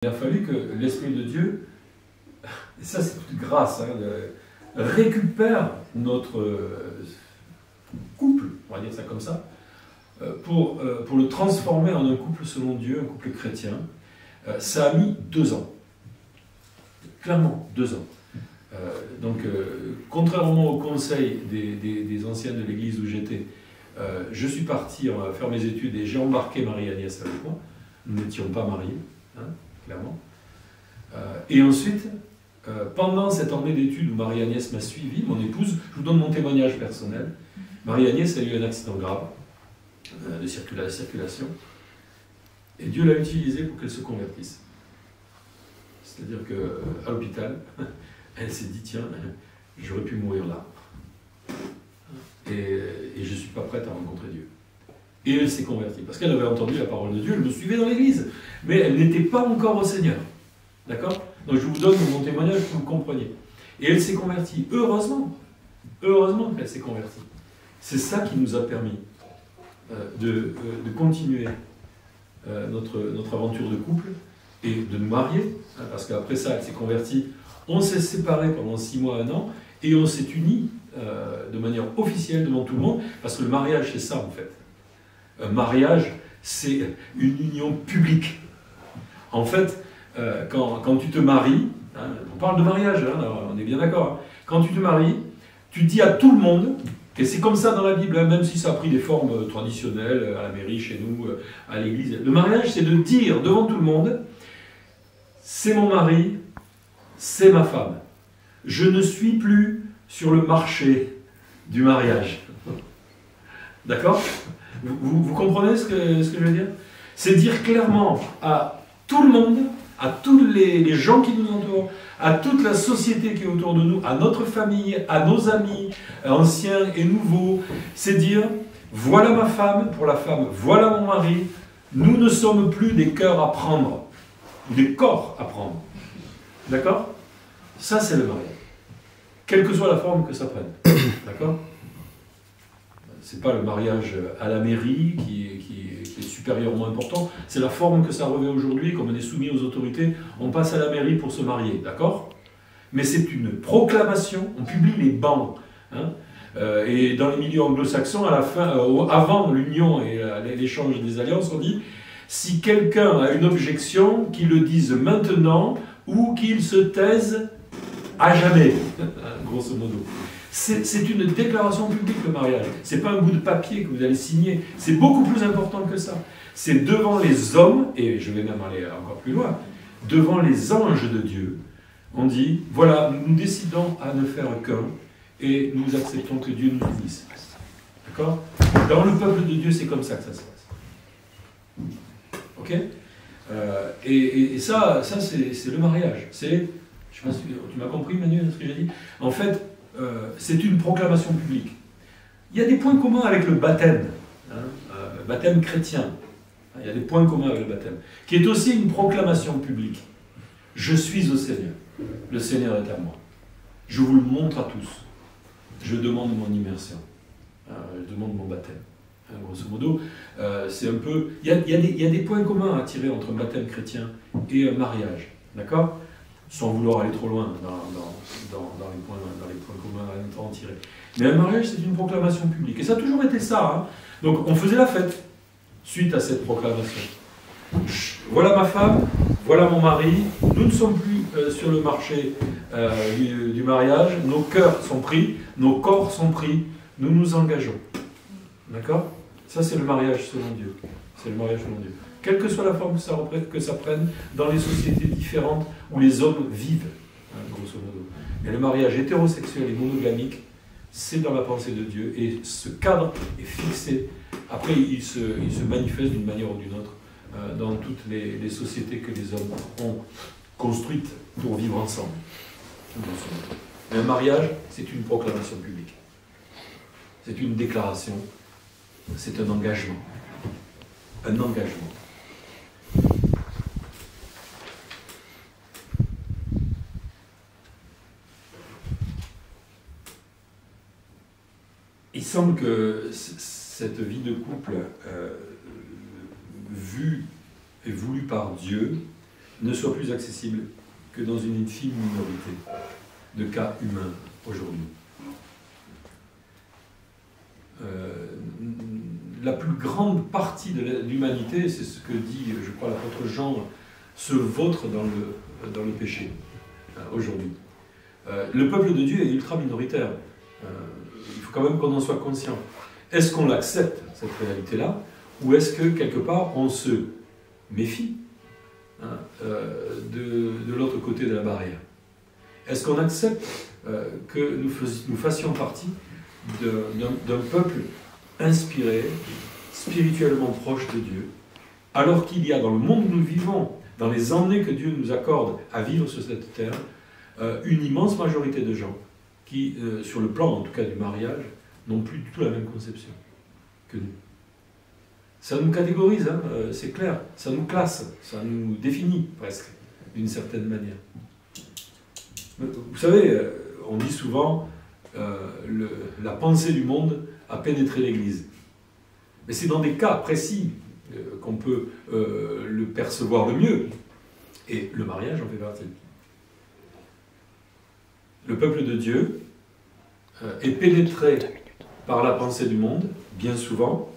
Il a fallu que l'Esprit de Dieu, et ça c'est toute grâce, récupère notre couple, on va dire ça comme ça, pour le transformer en un couple selon Dieu, un couple chrétien. Ça a mis 2 ans. Clairement, 2 ans. Contrairement au conseil des anciens de l'église où j'étais, je suis parti faire mes études et j'ai embarqué Marie-Agnès avec moi. Nous n'étions pas mariés, clairement. Et ensuite, pendant cette année d'études où Marie-Agnès m'a suivi, mon épouse, je vous donne mon témoignage personnel. Marie-Agnès a eu un accident grave de circulation et Dieu l'a utilisée pour qu'elle se convertisse. C'est-à-dire qu'à l'hôpital, elle s'est dit, tiens, j'aurais pu mourir là. Et je ne suis pas prête à rencontrer Dieu. Et elle s'est convertie, parce qu'elle avait entendu la parole de Dieu, elle me suivait dans l'église, mais elle n'était pas encore au Seigneur. D'accord? Donc je vous donne mon témoignage pour que vous compreniez. Et elle s'est convertie, heureusement. Heureusement qu'elle s'est convertie. C'est ça qui nous a permis de continuer notre aventure de couple et de nous marier, parce qu'après ça, elle s'est convertie. On s'est séparés pendant 6 mois, 1 an, et on s'est unis de manière officielle devant tout le monde, parce que le mariage, c'est ça en fait. Un mariage, c'est une union publique. En fait, quand tu te maries, on parle de mariage, on est bien d'accord, quand tu te maries, tu dis à tout le monde, et c'est comme ça dans la Bible, même si ça a pris des formes traditionnelles, à la mairie, chez nous, à l'église, le mariage, c'est de dire devant tout le monde, c'est mon mari, c'est ma femme. Je ne suis plus sur le marché du mariage. D'accord ? Vous comprenez ce que je veux dire? C'est dire clairement à tout le monde, à tous les gens qui nous entourent, à toute la société qui est autour de nous, à notre famille, à nos amis, anciens et nouveaux, c'est dire, voilà ma femme, pour la femme, voilà mon mari, nous ne sommes plus des cœurs à prendre, ou des corps à prendre. D'accord? Ça, c'est le mariage. Quelle que soit la forme que ça prenne. D'accord? C'est pas le mariage à la mairie qui est supérieurement important, c'est la forme que ça revêt aujourd'hui, comme on est soumis aux autorités, on passe à la mairie pour se marier, d'accord? Mais c'est une proclamation, on publie les bancs, et dans les milieux anglo-saxons, à la fin, avant l'union et l'échange des alliances, on dit, si quelqu'un a une objection, qu'il le dise maintenant, ou qu'il se taise à jamais, grosso modo. C'est une déclaration publique, le mariage. Ce n'est pas un bout de papier que vous allez signer. C'est beaucoup plus important que ça. C'est devant les hommes, et je vais même aller encore plus loin, devant les anges de Dieu, on dit, voilà, nous décidons à ne faire qu'un, et nous acceptons que Dieu nous unisse. D'accord? Dans le peuple de Dieu, c'est comme ça que ça se passe. Ok? Et ça c'est le mariage. Je ne sais pas si tu m'as compris, Manu, ce que j'ai dit. En fait, c'est une proclamation publique. Il y a des points communs avec le baptême, baptême chrétien. Il y a des points communs avec le baptême, qui est aussi une proclamation publique. Je suis au Seigneur. Le Seigneur est à moi. Je vous le montre à tous. Je demande mon immersion. Je demande mon baptême. Grosso modo, c'est un peu... Il y a des points communs à tirer entre un baptême chrétien et un mariage. D'accord ? Sans vouloir aller trop loin dans les points communs à ne pas en tirer. Mais un mariage, c'est une proclamation publique. Et ça a toujours été ça. Donc on faisait la fête suite à cette proclamation. Voilà ma femme, voilà mon mari, nous ne sommes plus sur le marché du mariage, nos cœurs sont pris, nos corps sont pris, nous nous engageons. D'accord? Ça c'est le mariage selon Dieu. C'est le mariage selon Dieu. Quelle que soit la forme que ça prenne dans les sociétés différentes où les hommes vivent, grosso modo. Mais le mariage hétérosexuel et monogamique, c'est dans la pensée de Dieu, et ce cadre est fixé. Après, il se manifeste d'une manière ou d'une autre dans toutes les sociétés que les hommes ont construites pour vivre ensemble. Mais un mariage, c'est une proclamation publique. C'est une déclaration, c'est un engagement. Un engagement. Il semble que cette vie de couple vue et voulue par Dieu ne soit plus accessible que dans une infime minorité de cas humains aujourd'hui. La plus grande partie de l'humanité, c'est ce que dit, je crois, l'apôtre Jean, se vautre dans le péché aujourd'hui. Le peuple de Dieu est ultra minoritaire. Il faut quand même qu'on en soit conscient. Est-ce qu'on l'accepte, cette réalité-là, ou est-ce que, quelque part, on se méfie de l'autre côté de la barrière? Est-ce qu'on accepte que nous fassions partie d'un peuple inspiré, spirituellement proche de Dieu, alors qu'il y a dans le monde où nous vivons, dans les années que Dieu nous accorde à vivre sur cette terre, une immense majorité de gens qui, sur le plan en tout cas du mariage, n'ont plus du tout la même conception que nous. Ça nous catégorise, hein, c'est clair, ça nous classe, ça nous définit presque, d'une certaine manière. Vous savez, on dit souvent la pensée du monde a pénétré l'Église. Mais c'est dans des cas précis qu'on peut le percevoir le mieux. Et le mariage en fait partie. Le peuple de Dieu est pénétré par la pensée du monde, bien souvent,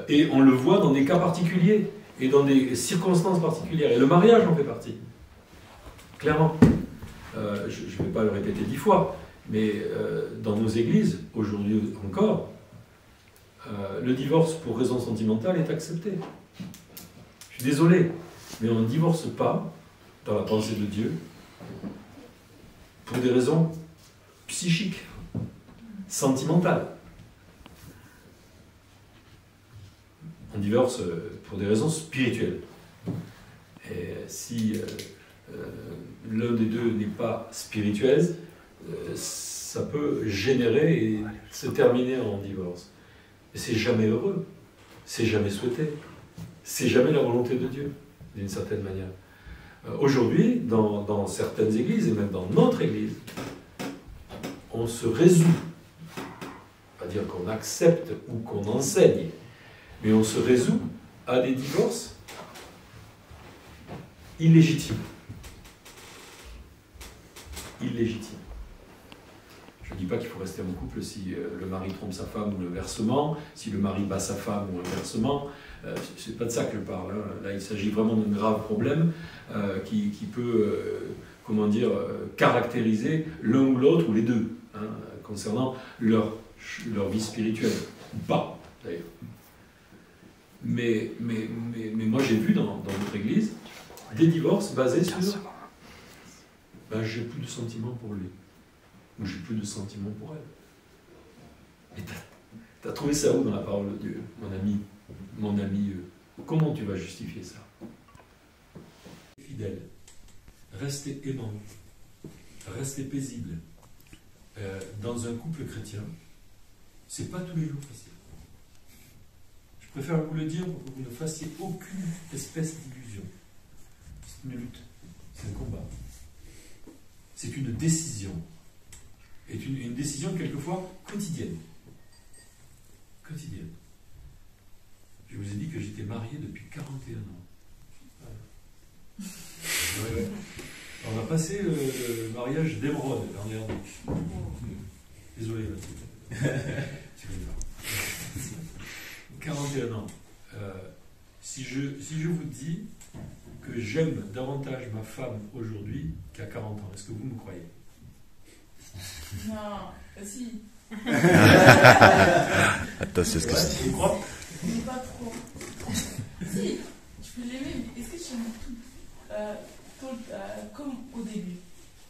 et on le voit dans des cas particuliers et dans des circonstances particulières. Et le mariage en fait partie. Clairement. Je ne vais pas le répéter 10 fois, mais dans nos églises, aujourd'hui encore, le divorce pour raison sentimentale est accepté. Je suis désolé, mais on ne divorce pas, dans la pensée de Dieu, pour des raisons psychiques, sentimentales. On divorce pour des raisons spirituelles. Et si l'un des deux n'est pas spirituel, ça peut générer et se terminer en divorce. Et c'est jamais heureux, c'est jamais souhaité, c'est jamais la volonté de Dieu, d'une certaine manière. Aujourd'hui, dans certaines églises, et même dans notre église, on se résout, pas dire qu'on accepte ou qu'on enseigne, mais on se résout à des divorces illégitimes. Illégitimes. Je ne dis pas qu'il faut rester en couple si le mari trompe sa femme ou inversement, si le mari bat sa femme ou inversement. C'est pas de ça que je parle. Hein. Là, il s'agit vraiment d'un grave problème qui peut, comment dire, caractériser l'un ou l'autre, ou les deux, hein, concernant leur vie spirituelle. Ou pas, d'ailleurs. Mais moi, j'ai vu dans notre église des divorces basés sur ben, j'ai plus de sentiments pour lui, ou j'ai plus de sentiments pour elle. Et t'as trouvé ça où dans la parole de Dieu, mon ami, comment tu vas justifier ça? Fidèle, restez aimant, restez paisible. Dans un couple chrétien, c'est pas tous les jours facile. Je préfère vous le dire pour que vous ne fassiez aucune espèce d'illusion. C'est une lutte, c'est un combat. C'est une décision. Et une décision quelquefois quotidienne. Quotidienne. Je vous ai dit que j'étais marié depuis 41 ans. Ouais. On a passé le mariage d'Émeraude l'an dernier. Désolé, Mathilde. 41 ans. Si je vous dis que j'aime davantage ma femme aujourd'hui qu'à 40 ans, est-ce que vous me croyez? Non, si. Attends, c'est ce que c'est. Tu crois? Mais pas trop. Si, je peux l'aimer, mais est-ce que je l'aime tout, comme au début?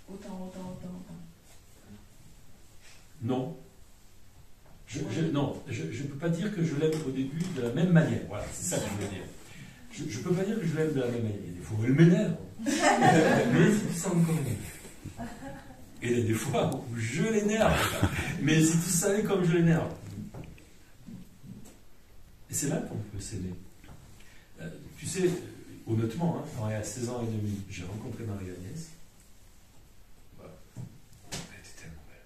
Autant. Non. Je ne peux pas dire que je l'aime au début de la même manière. Voilà, c'est ça que je veux dire. Je ne peux pas dire que je l'aime de la même manière. Il y a des fois où elle m'énerve. Mais c'est ça encore mieux. Et il y a des fois où je l'énerve. Mais si tu savais comme je l'énerve. Et c'est là qu'on peut s'aimer. Tu sais, honnêtement, hein, à 16 ans et demi, j'ai rencontré Marie-Agnès. Voilà. Elle était tellement belle.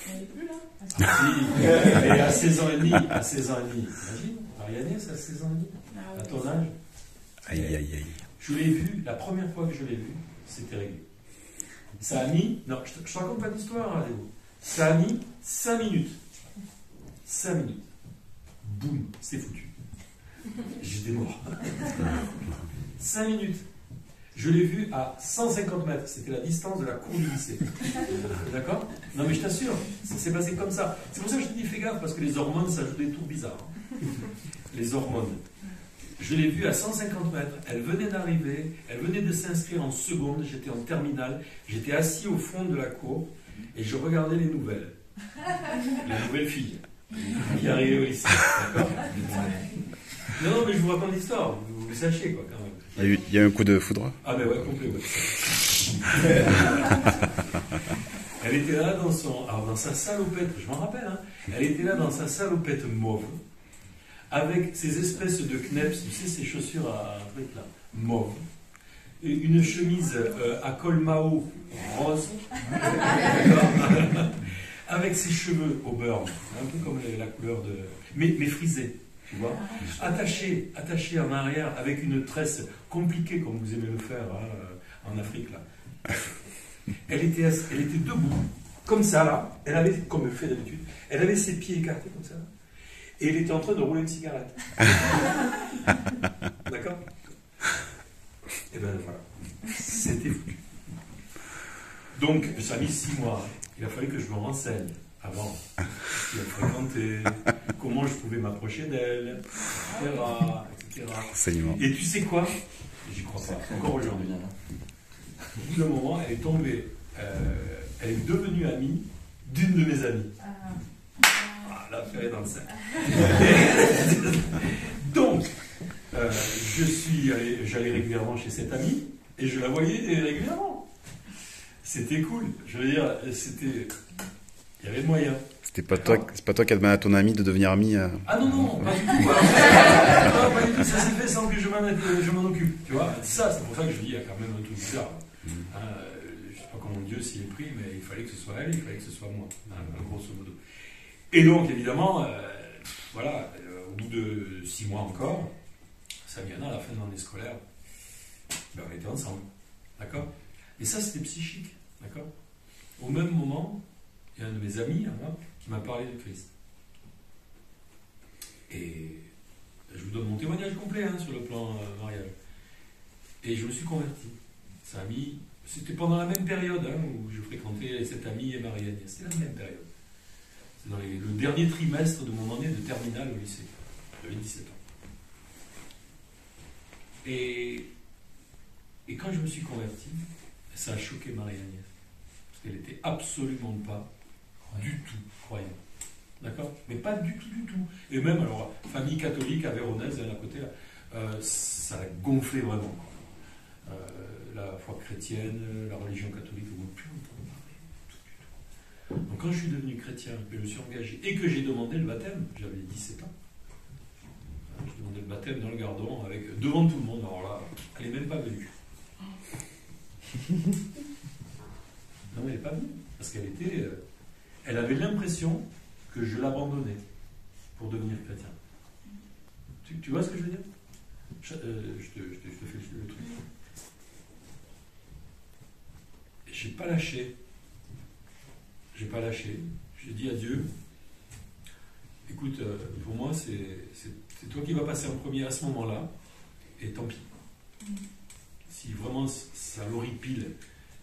Elle n'est plus là. Si, et à 16 ans et demi, imagine, Marie-Agnès à 16 ans et demi, à ton âge. Aïe, aïe, aïe. Je l'ai vu, la première fois que je l'ai vu, c'était réglé. Ça a mis, non, je te raconte pas d'histoire, hein, Léo. Ça a mis 5 minutes. 5 minutes. Boum, c'est foutu. J'étais mort. 5 minutes. Je l'ai vu à 150 mètres. C'était la distance de la cour du lycée. D'accord? Non, mais je t'assure, ça s'est passé comme ça. C'est pour ça que je te dis, fais gaffe, parce que les hormones, ça joue des tours bizarres. Les hormones. Je l'ai vue à 150 mètres. Elle venait d'arriver. Elle venait de s'inscrire en seconde. J'étais en terminale. J'étais assis au fond de la cour et je regardais les nouvelles. Les nouvelles filles qui arrivaient au lycée. D'accord? Non, mais je vous raconte l'histoire. Vous le sachiez, quoi, quand même. Il y a eu un coup de foudre? Ah, ben ouais, complet, ouais. Elle était là dans sa salopette, je m'en rappelle, hein. Elle était là dans sa salopette mauve, avec ces espèces de kneps, tu sais, ces chaussures à truc là, mauve, et une chemise à col Mao rose, avec ses cheveux au beurre, un peu comme la couleur de. Mais frisés. Tu vois, attaché en arrière avec une tresse compliquée comme vous aimez le faire hein, en Afrique là. Elle était debout comme ça là. Elle avait, comme elle fait d'habitude, elle avait ses pieds écartés comme ça. Et elle était en train de rouler une cigarette. D'accord? Et ben voilà, c'était foutu. Donc ça a mis 6 mois. Il a fallu que je me renseigne avant. Qui a fréquenté, comment je pouvais m'approcher d'elle, etc. Enseignement. Et tu sais quoi? J'y crois pas, encore aujourd'hui. Au bout d'un moment, elle est tombée, elle est devenue amie d'une de mes amies. Ah, l'affaire est dans le sac. Donc, j'allais régulièrement chez cette amie, et je la voyais régulièrement. C'était cool. Je veux dire, il y avait moyen. C'est pas toi qui as demandé à ton ami de devenir ami Ah non, pas du tout. Non, pas du tout. Ça s'est fait sans que je m'en occupe. Tu vois, ça, c'est pour ça que je dis, il y a quand même un truc bizarre. Hein, je sais pas comment Dieu s'y est pris, mais il fallait que ce soit elle, il fallait que ce soit moi, hein, grosso modo. Et donc, évidemment, voilà, au bout de 6 mois encore, Samiana, à la fin de l'année scolaire, ben, on était ensemble. D'accord? Et ça, c'était psychique. D'accord? Au même moment, il y a un de mes amis à moi qui m'a parlé de Christ. Et je vous donne mon témoignage complet hein, sur le plan mariage. Et je me suis converti. Ça a mis. C'était pendant la même période hein, où je fréquentais cette amie et Marianne. C'était la même période. C'est dans le dernier trimestre de mon année de terminale au lycée. J'avais 17 ans. Et quand je me suis converti, ça a choqué Marie-Agnès. Parce qu'elle n'était absolument pas du tout croyante. D'accord? Mais pas du tout. Et même, alors, famille catholique à Véronèse, à côté, là, ça a gonflé vraiment. La foi chrétienne, la religion catholique, on ne peut plus entendre parler. Donc quand je suis devenu chrétien, que je me suis engagé et que j'ai demandé le baptême, j'avais 17 ans. J'ai demandé le baptême dans le Gardon, devant tout le monde. Alors là, elle n'est même pas venue. Non, elle n'est pas venue. Parce qu'elle était... elle avait l'impression que je l'abandonnais pour devenir chrétien. Tu vois ce que je veux dire? Je te fais le truc. J'ai pas lâché. J'ai dit à Dieu, écoute, pour moi, c'est toi qui vas passer en premier à ce moment-là, et tant pis. Si vraiment ça l'horripile,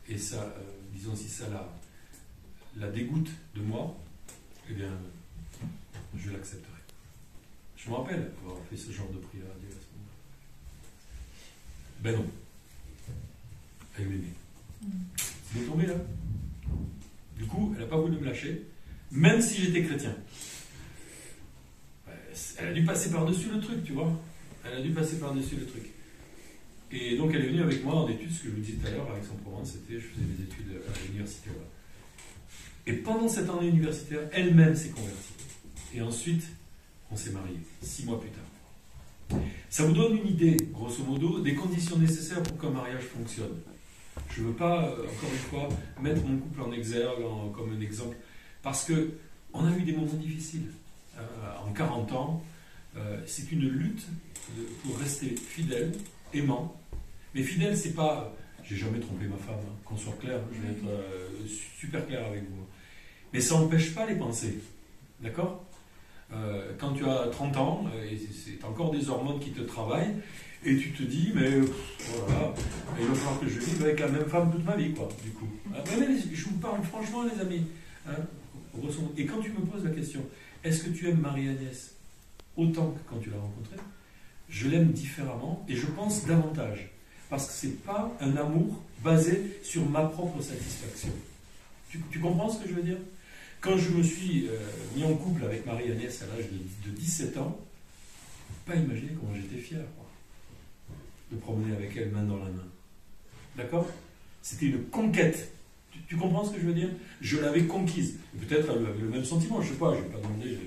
et ça, disons, si ça la dégoûte de moi, eh bien, je l'accepterai. Je me rappelle avoir fait ce genre de prière à Dieu à ce moment-là. Ben non. Elle m'aimait. Il est tombé là. Du coup, elle n'a pas voulu me lâcher, même si j'étais chrétien. Elle a dû passer par-dessus le truc, tu vois. Et donc, elle est venue avec moi en études, ce que je vous disais tout à l'heure, avec Aix-en-Provence, je faisais mes études à l'université là. Et pendant cette année universitaire, elle-même s'est convertie. Et ensuite, on s'est mariés, 6 mois plus tard. Ça vous donne une idée, grosso modo, des conditions nécessaires pour qu'un mariage fonctionne. Je ne veux pas, encore une fois, mettre mon couple en exergue comme un exemple, parce qu'on a eu des moments difficiles. En 40 ans, c'est une lutte pour rester fidèle, aimant, Mais fidèle, c'est pas... J'ai jamais trompé ma femme, hein, qu'on soit clair, je vais être super clair avec vous. Mais ça n'empêche pas les pensées. D'accord? Quand tu as 30 ans, et c'est encore des hormones qui te travaillent, et tu te dis, mais voilà, il va falloir que je vive avec la même femme toute ma vie, quoi, du coup. Je vous parle franchement, les amis. Hein, et quand tu me poses la question, est-ce que tu aimes Marie-Agnès autant que quand tu l'as rencontrée? Je l'aime différemment, et je pense davantage. Parce que ce n'est pas un amour basé sur ma propre satisfaction. Tu comprends ce que je veux dire? Quand je me suis mis en couple avec Marie-Agnès à l'âge de 17 ans, pas imaginer comment j'étais fier, quoi, de promener avec elle main dans la main. D'accord? C'était une conquête. Tu comprends ce que je veux dire? Je l'avais conquise. Peut-être avec le même sentiment, je ne sais pas, je n'ai pas demandé,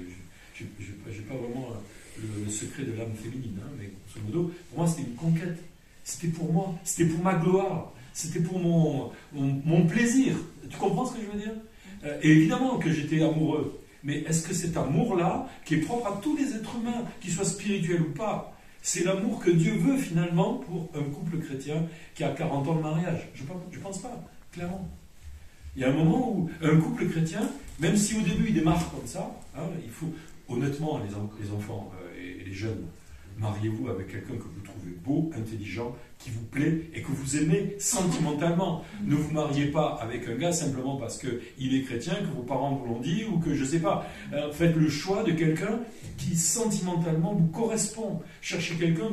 je n'ai pas vraiment le secret de l'âme féminine, hein, mais grosso modo, pour moi c'était une conquête. C'était pour moi, c'était pour ma gloire, c'était pour mon plaisir. Tu comprends ce que je veux dire? Et évidemment que j'étais amoureux. Mais est-ce que cet amour-là, qui est propre à tous les êtres humains, qu'ils soient spirituels ou pas, c'est l'amour que Dieu veut finalement pour un couple chrétien qui a 40 ans de mariage? Je ne pense pas, clairement. Il y a un moment où un couple chrétien, même si au début il démarre comme ça, hein, il faut, honnêtement, les enfants et les jeunes, mariez-vous avec quelqu'un que vous trouvez beau, intelligent, qui vous plaît et que vous aimez sentimentalement. Ne vous mariez pas avec un gars simplement parce qu'il est chrétien, que vos parents vous l'ont dit ou que je ne sais pas. Faites le choix de quelqu'un qui sentimentalement vous correspond. Cherchez quelqu'un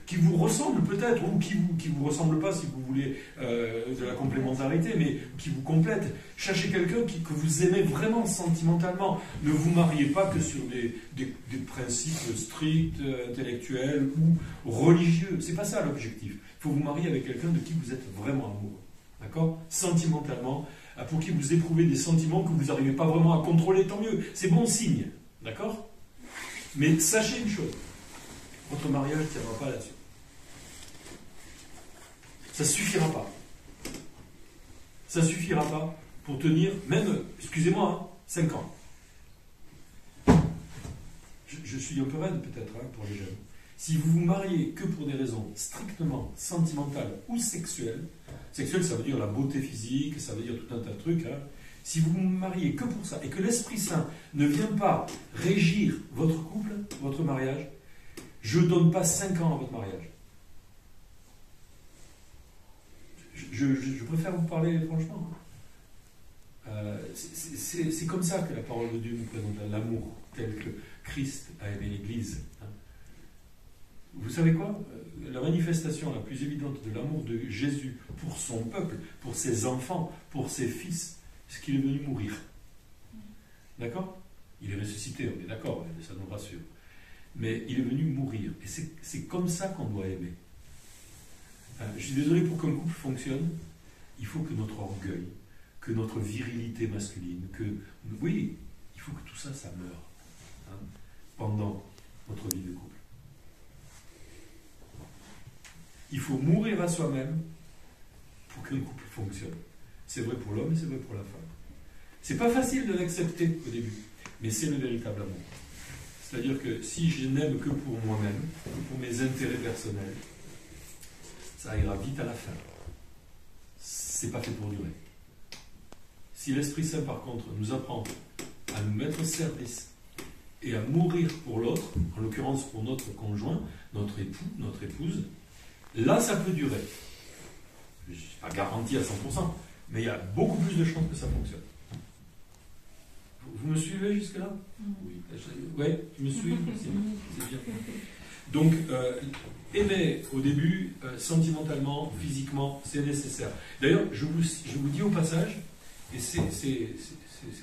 qui vous ressemble peut-être ou qui vous ressemble pas si vous voulez de la complémentarité, mais qui vous complète. Cherchez quelqu'un que vous aimez vraiment sentimentalement. Ne vous mariez pas que sur des principes stricts, intellectuels ou religieux. C'est pas ça l'objectif. Il faut vous marier avec quelqu'un de qui vous êtes vraiment amoureux. D'accord? Sentimentalement, pour qui vous éprouvez des sentiments que vous n'arrivez pas vraiment à contrôler, tant mieux. C'est bon signe. D'accord? Mais sachez une chose. Votre mariage ne tiendra pas là-dessus. Ça ne suffira pas. Ça ne suffira pas pour tenir, même, excusez-moi, hein, 5 ans. Je suis un peu raide peut-être pour les jeunes. Si vous vous mariez que pour des raisons strictement sentimentales ou sexuelles, sexuelle ça veut dire la beauté physique, ça veut dire tout un tas de trucs, hein. Si vous vous mariez que pour ça et que l'Esprit Saint ne vient pas régir votre couple, votre mariage, je ne donne pas 5 ans à votre mariage. Je préfère vous parler franchement. C'est comme ça que la parole de Dieu nous présente l'amour tel que Christ a aimé l'Église. Vous savez quoi? La manifestation la plus évidente de l'amour de Jésus pour son peuple, pour ses enfants, pour ses fils, c'est qu'il est venu mourir. D'accord? Il est ressuscité, on est d'accord, ça nous rassure. Mais il est venu mourir. Et c'est comme ça qu'on doit aimer. Je suis désolé, pour qu'un couple fonctionne, il faut que notre orgueil, que notre virilité masculine, oui, il faut que tout ça, ça meure, hein, pendant notre vie de couple. Il faut mourir à soi-même pour qu'un couple fonctionne. C'est vrai pour l'homme et c'est vrai pour la femme. C'est pas facile de l'accepter au début, mais c'est le véritable amour. C'est-à-dire que si je n'aime que pour moi-même, que pour mes intérêts personnels, ça ira vite à la fin. C'est pas fait pour durer. Si l'Esprit Saint, par contre, nous apprend à nous mettre au service et à mourir pour l'autre, en l'occurrence pour notre conjoint, notre époux, notre épouse, là, ça peut durer. Je ne suis pas garanti à 100%, mais il y a beaucoup plus de chances que ça fonctionne. Vous me suivez jusque-là? Oui. Ouais, tu me suis? C'est bien. Donc, aimer au début, sentimentalement, physiquement, c'est nécessaire. D'ailleurs, je vous dis au passage, et c'est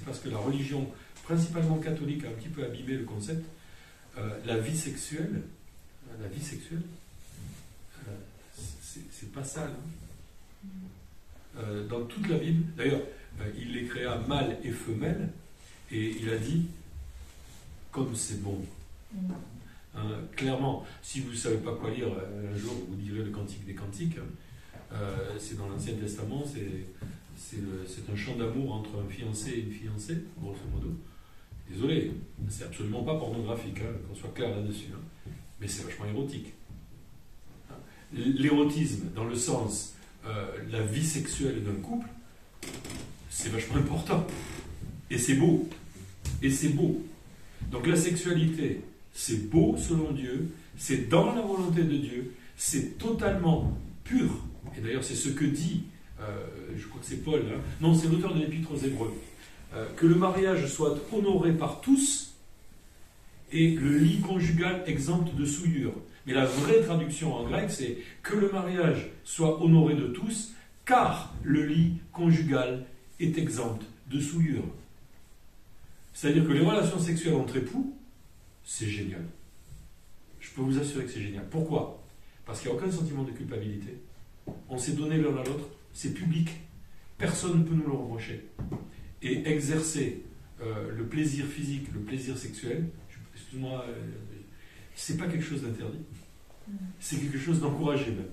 parce que la religion, principalement catholique, a un petit peu abîmé le concept, la vie sexuelle, c'est pas sale. Hein. Dans toute la Bible, d'ailleurs, il les créa mâle et femelle, et il a dit comme c'est bon. Clairement, si vous ne savez pas quoi lire, un jour vous lirez le Cantique des Cantiques. C'est dans l'Ancien Testament, c'est un chant d'amour entre un fiancé et une fiancée, grosso modo. Désolé, c'est absolument pas pornographique, hein, qu'on soit clair là-dessus, hein, mais c'est vachement érotique. l'érotisme dans le sens la vie sexuelle d'un couple, c'est vachement important. Et c'est beau. Et c'est beau. Donc la sexualité, c'est beau selon Dieu, c'est dans la volonté de Dieu, c'est totalement pur. Et d'ailleurs, c'est ce que dit, je crois que c'est Paul, hein, non, c'est l'auteur de l'Épître aux Hébreux, que le mariage soit honoré par tous et le lit conjugal exempt de souillure. Mais la vraie traduction en grec, c'est que le mariage soit honoré de tous, car le lit conjugal est exempt de souillure. C'est-à-dire que les relations sexuelles entre époux, c'est génial. Je peux vous assurer que c'est génial. Pourquoi ? Parce qu'il n'y a aucun sentiment de culpabilité. On s'est donné l'un à l'autre, c'est public. Personne ne peut nous le reprocher. Et exercer le plaisir physique, le plaisir sexuel, excuse-moi, c'est pas quelque chose d'interdit. C'est quelque chose d'encouragé même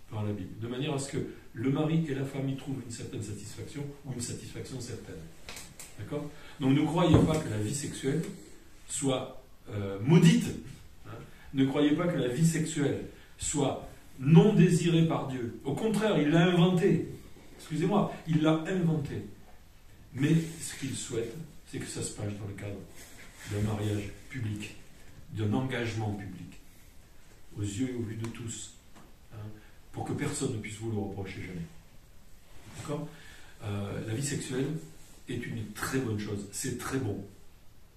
par la Bible. De manière à ce que le mari et la femme y trouvent une certaine satisfaction ou une satisfaction certaine. D'accord ? Donc ne croyez pas que la vie sexuelle soit maudite. Hein ? Ne croyez pas que la vie sexuelle soit non désirée par Dieu. Au contraire, il l'a inventée. Excusez-moi, il l'a inventée. Mais ce qu'il souhaite, c'est que ça se passe dans le cadre d'un mariage public, d'un engagement public, aux yeux et au vu de tous, hein, pour que personne ne puisse vous le reprocher jamais. D'accord ? La vie sexuelle est une très bonne chose, c'est très bon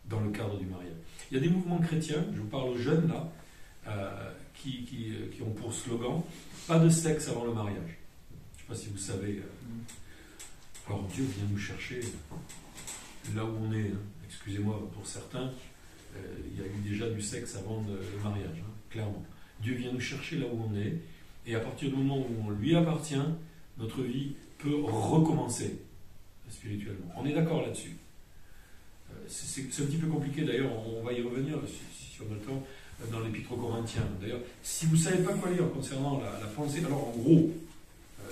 dans le cadre du mariage. Il y a des mouvements chrétiens, je vous parle aux jeunes là, qui ont pour slogan « Pas de sexe avant le mariage ». Je ne sais pas si vous savez. Alors Dieu vient nous chercher là où on est. Hein. Excusez-moi, pour certains, il y a eu déjà du sexe avant le mariage, hein, clairement. Dieu vient nous chercher là où on est, et à partir du moment où on lui appartient, notre vie peut recommencer spirituellement. On est d'accord là-dessus. C'est un petit peu compliqué, d'ailleurs, on va y revenir si on a le temps, dans l'Épître aux Corinthiens. D'ailleurs, si vous ne savez pas quoi lire concernant la pensée, alors en gros,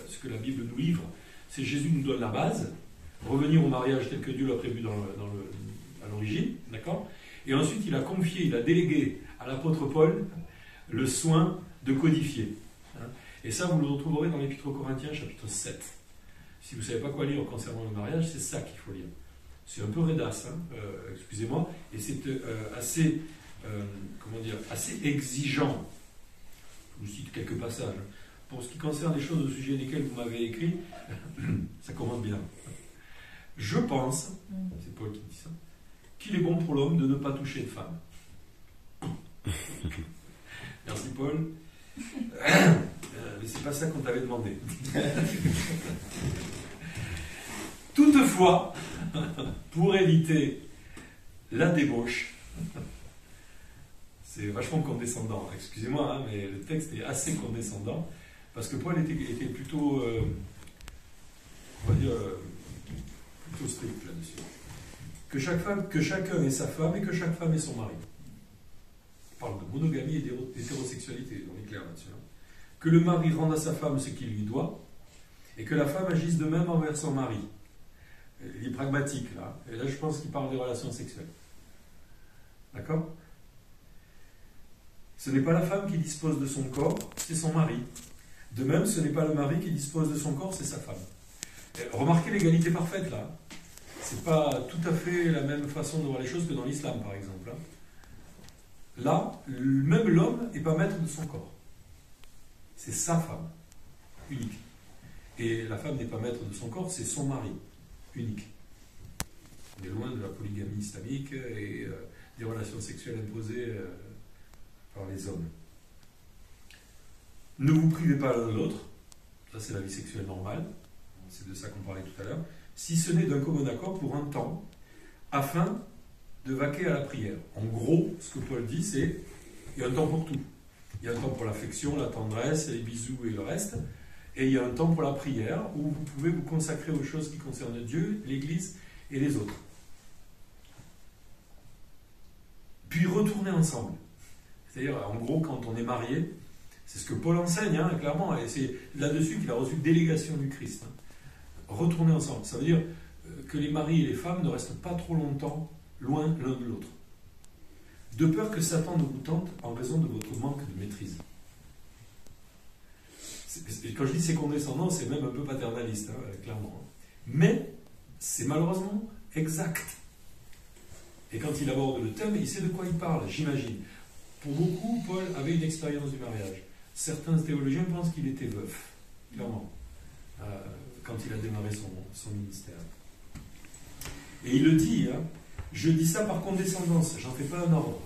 ce que la Bible nous livre, c'est Jésus nous donne la base, revenir au mariage tel que Dieu l'a prévu à l'origine, d'accord ? Et ensuite, il a délégué à l'apôtre Paul le soin de codifier. Hein ? Et ça, vous le retrouverez dans l'Épître aux Corinthiens, chapitre 7. Si vous ne savez pas quoi lire concernant le mariage, c'est ça qu'il faut lire. C'est un peu redasse, hein, excusez-moi, et c'est assez exigeant. Je vous cite quelques passages. Pour ce qui concerne les choses au sujet desquelles vous m'avez écrit, ça commence bien. Je pense, c'est Paul qui dit ça, qu'il est bon pour l'homme de ne pas toucher de femme. Merci Paul. Mais c'est pas ça qu'on t'avait demandé. Toutefois, pour éviter la débauche, c'est vachement condescendant, excusez-moi, hein, mais le texte est assez condescendant, parce que Paul était plutôt, on va dire, plutôt strict là-dessus. Que chacun ait sa femme et que chaque femme ait son mari. On parle de monogamie et d'hétérosexualité, on est clair là-dessus. Hein. Que le mari rende à sa femme ce qu'il lui doit, et que la femme agisse de même envers son mari. Il est pragmatique là, et là je pense qu'il parle des relations sexuelles. D'accord ? Ce n'est pas la femme qui dispose de son corps, c'est son mari. De même, ce n'est pas le mari qui dispose de son corps, c'est sa femme. Et remarquez l'égalité parfaite là. C'est pas tout à fait la même façon de voir les choses que dans l'islam par exemple. Là, même l'homme n'est pas maître de son corps. C'est sa femme, unique. Et la femme n'est pas maître de son corps, c'est son mari, unique. On est loin de la polygamie islamique et des relations sexuelles imposées par les hommes. Ne vous privez pas l'un de l'autre, ça c'est la vie sexuelle normale, c'est de ça qu'on parlait tout à l'heure, si ce n'est d'un commun accord pour un temps, afin de vaquer à la prière. En gros, ce que Paul dit, c'est il y a un temps pour tout. Il y a un temps pour l'affection, la tendresse, les bisous et le reste, et il y a un temps pour la prière, où vous pouvez vous consacrer aux choses qui concernent Dieu, l'Église et les autres. Puis retourner ensemble. C'est-à-dire, en gros, quand on est marié, c'est ce que Paul enseigne, hein, clairement, et c'est là-dessus qu'il a reçu délégation du Christ. Hein. Retourner ensemble, ça veut dire que les maris et les femmes ne restent pas trop longtemps loin l'un de l'autre. De peur que Satan ne vous tente en raison de votre manque de maîtrise. Et quand je dis c'est condescendant, c'est même un peu paternaliste, hein, clairement. Mais c'est malheureusement exact. Et quand il aborde le thème, il sait de quoi il parle, j'imagine. Pour beaucoup, Paul avait une expérience du mariage. Certains théologiens pensent qu'il était veuf, clairement, quand il a démarré son ministère. Et il le dit, hein, je dis ça par condescendance, j'en fais pas un ordre.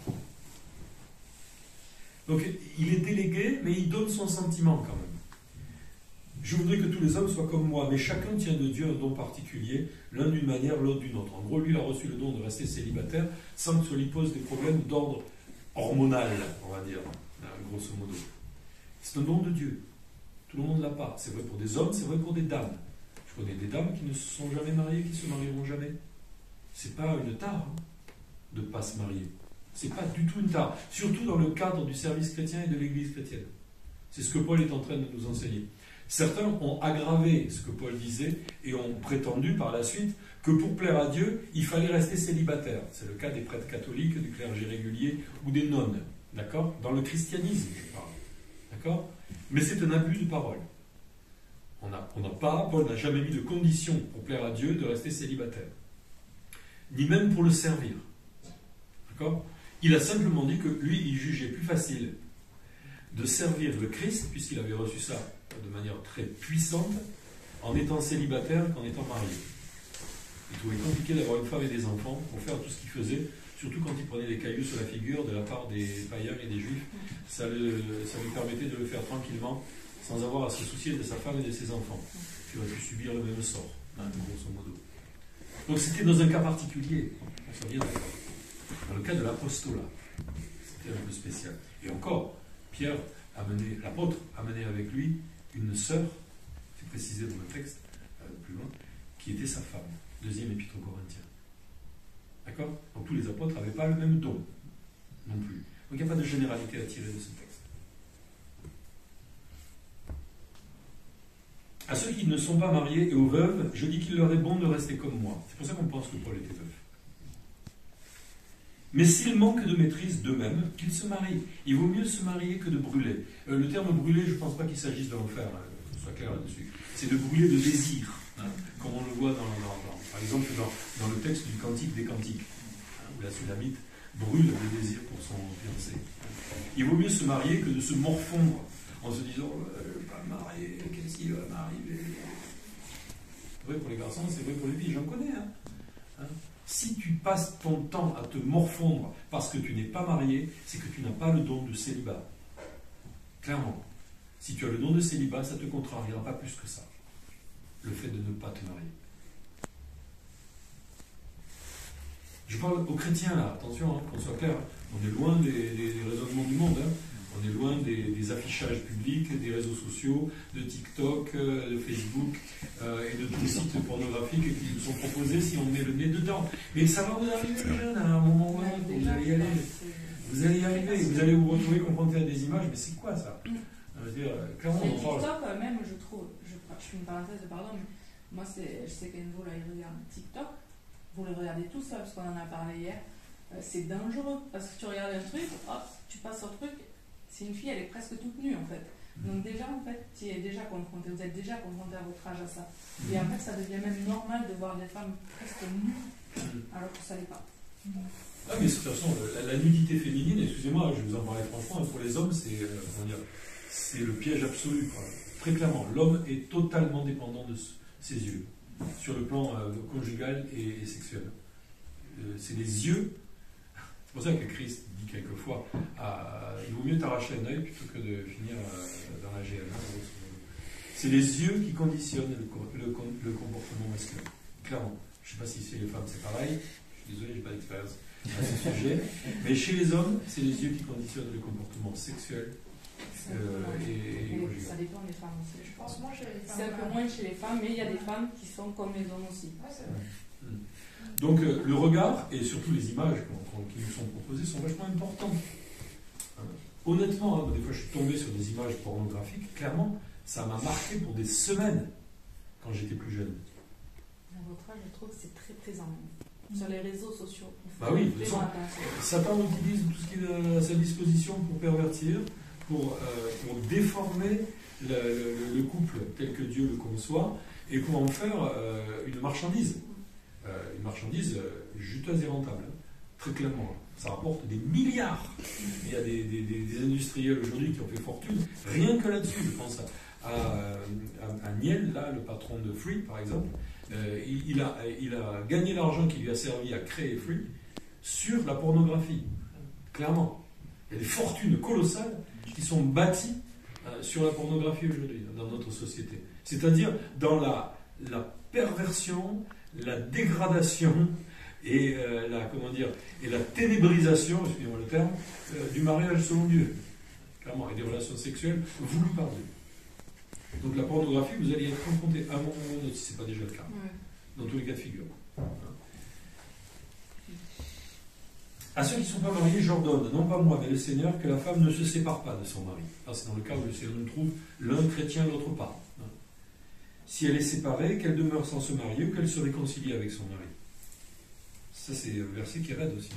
Donc il est délégué, mais il donne son sentiment quand même. Je voudrais que tous les hommes soient comme moi, mais chacun tient de Dieu un don particulier, l'un d'une manière, l'autre d'une autre. En gros, lui, il a reçu le don de rester célibataire sans que ça lui pose des problèmes d'ordre hormonal, on va dire, grosso modo. C'est un don de Dieu. Tout le monde ne l'a pas. C'est vrai pour des hommes, c'est vrai pour des dames. Je connais des dames qui ne se sont jamais mariées, qui se marieront jamais. C'est pas une tare hein, de ne pas se marier. C'est pas du tout une tare. Surtout dans le cadre du service chrétien et de l'Église chrétienne. C'est ce que Paul est en train de nous enseigner. Certains ont aggravé ce que Paul disait et ont prétendu par la suite que pour plaire à Dieu, il fallait rester célibataire. C'est le cas des prêtres catholiques, du clergé régulier ou des nonnes. D'accord ? Dans le christianisme, je parle. D'accord ? Mais c'est un abus de parole. Paul n'a jamais mis de condition pour plaire à Dieu de rester célibataire. Ni même pour le servir. D'accord ? Il a simplement dit que lui, il jugeait plus facile de servir le Christ, puisqu'il avait reçu ça de manière très puissante, en étant célibataire qu'en étant marié. Il trouvait compliqué d'avoir une femme et des enfants pour faire tout ce qu'il faisait, surtout quand il prenait des cailloux sur la figure de la part des païens et des juifs. Ça lui permettait de le faire tranquillement, sans avoir à se soucier de sa femme et de ses enfants, qui auraient pu subir le même sort, grosso modo. Donc c'était dans un cas particulier, on s'en vient d'accord. Dans le cas de l'apostolat, c'était un peu spécial. Et encore, Pierre l'apôtre a mené avec lui une sœur, c'est précisé dans le texte, plus loin, qui était sa femme. Deuxième épître aux Corinthiens. D'accord ? Donc tous les apôtres n'avaient pas le même don, non plus. Donc il n'y a pas de généralité à tirer de ce texte. À ceux qui ne sont pas mariés et aux veuves, je dis qu'il leur est bon de rester comme moi. C'est pour ça qu'on pense que Paul était veuf. Mais s'ils manquent de maîtrise d'eux-mêmes, qu'ils se marient. Il vaut mieux se marier que de brûler. Le terme brûler, je ne pense pas qu'il s'agisse d'en faire, qu'on soit clair là-dessus. C'est de brûler de désir, comme on le voit par exemple dans le texte du Cantique des Cantiques, où la Sulamite brûle le désir pour son fiancé. Il vaut mieux se marier que de se morfondre en se disant je ne vais pas me marier, qu'est-ce qui va m'arriver ? C'est vrai pour les garçons, c'est vrai pour les filles, j'en connais. Si tu passes ton temps à te morfondre parce que tu n'es pas marié, c'est que tu n'as pas le don de célibat. Clairement. Si tu as le don de célibat, ça ne te contrariera pas plus que ça. Le fait de ne pas te marier. Je parle aux chrétiens là, attention, qu'on soit clair. On est loin des raisonnements du monde. On est loin des affichages publics, des réseaux sociaux, de TikTok, de Facebook et de tous les sites pornographiques qui nous sont proposés si on met le nez dedans. Mais ça va vous arriver, les jeunes, à un moment ou à un autre. Vous allez y aller. Vous allez y arriver. Vous allez vous retrouver confronté à des images. Mais c'est quoi ça ? Je veux dire, clairement, on parle. TikTok, même, je trouve, je fais une parenthèse, pardon, mais moi, je sais qu'Enzo, là, il regarde TikTok. Vous le regardez tout ça, parce qu'on en a parlé hier. C'est dangereux. Parce que tu regardes un truc, hop, tu passes au truc. C'est une fille, elle est presque toute nue en fait. Donc déjà en fait, tu es déjà confronté, vous êtes déjà confronté à votre âge à ça. Et en fait, ça devient même normal de voir des femmes presque nues, alors que ça l'est pas. Ah mais de toute façon, la nudité féminine, excusez-moi, je vais vous en parler franchement, pour les hommes, c'est le piège absolu. Quoi. Très clairement, l'homme est totalement dépendant de ses yeux, sur le plan conjugal et sexuel. C'est les yeux. C'est pour ça que Christ dit quelquefois il vaut mieux t'arracher un œil plutôt que de finir dans la GL. C'est les yeux qui conditionnent le comportement masculin. Clairement. Je ne sais pas si chez les femmes c'est pareil. Je suis désolé, je n'ai pas d'expérience à ce sujet. Mais chez les hommes, c'est les yeux qui conditionnent le comportement sexuel. Ça dépend des femmes aussi. Je pense moins chez les femmes. C'est un peu moins chez les femmes, mais il y a des femmes qui sont comme les hommes aussi. Ouais, c'est vrai. Donc le regard et surtout les images qui nous sont proposées sont vachement importantes. Honnêtement, des fois je suis tombé sur des images pornographiques, clairement, ça m'a marqué pour des semaines quand j'étais plus jeune. À votre âge, je trouve que c'est très présent. Sur les réseaux sociaux. Bah oui, Satan utilise tout ce qu'il a à sa disposition pour pervertir, pour déformer le couple tel que Dieu le conçoit et pour en faire une marchandise juteuse et rentable, hein, très clairement. Ça rapporte des milliards. Il y a des industriels aujourd'hui qui ont fait fortune rien que là-dessus. Je pense à Niel, là, le patron de Free, par exemple. Il a gagné l'argent qui lui a servi à créer Free sur la pornographie. Clairement. Il y a des fortunes colossales qui sont bâties sur la pornographie aujourd'hui, dans notre société. C'est-à-dire dans la perversion, la dégradation et la ténébrisation, excusez-moi le terme, du mariage selon Dieu. Clairement, et des relations sexuelles voulues par Dieu. Donc la pornographie, vous allez être confronté à un moment ou à un autre, si ce n'est pas déjà le cas. Ouais. Dans tous les cas de figure. À ceux qui ne sont pas mariés, j'ordonne, non pas moi, mais le Seigneur, que la femme ne se sépare pas de son mari. C'est dans le cas où le Seigneur nous trouve l'un chrétien, l'autre pas. Si elle est séparée, qu'elle demeure sans se marier ou qu'elle se réconcilie avec son mari. Ça, c'est un verset qui est raide aussi.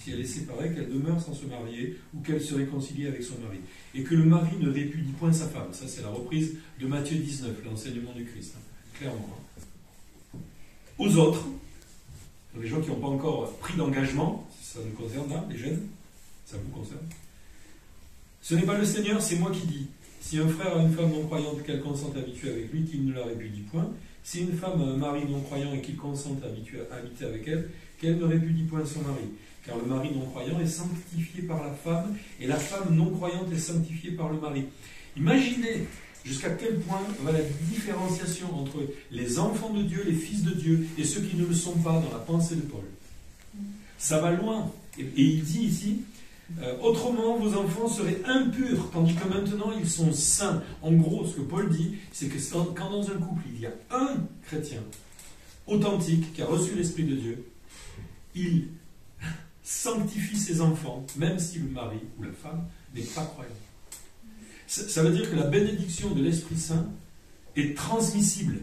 Si elle est séparée, qu'elle demeure sans se marier ou qu'elle se réconcilie avec son mari. Et que le mari ne répudie point sa femme. Ça, c'est la reprise de Matthieu 19, l'enseignement du Christ. Clairement. Aux autres, les gens qui n'ont pas encore pris d'engagement, ça nous concerne là, les jeunes, ça vous concerne. Ce n'est pas le Seigneur, c'est moi qui dis. Si un frère a une femme non croyante, qu'elle consente à habiter avec lui, qu'il ne la répudie point. Si une femme a un mari non croyant et qu'il consente à habiter avec elle, qu'elle ne répudie point son mari. Car le mari non croyant est sanctifié par la femme, et la femme non croyante est sanctifiée par le mari. Imaginez jusqu'à quel point va la différenciation entre les enfants de Dieu, les fils de Dieu, et ceux qui ne le sont pas dans la pensée de Paul. Ça va loin. Et il dit ici, autrement vos enfants seraient impurs, tandis que maintenant ils sont saints. En gros, ce que Paul dit, c'est que quand dans un couple il y a un chrétien authentique qui a reçu l'Esprit de Dieu, il sanctifie ses enfants, même si le mari ou la femme n'est pas croyant. Ça veut dire que la bénédiction de l'Esprit Saint est transmissible.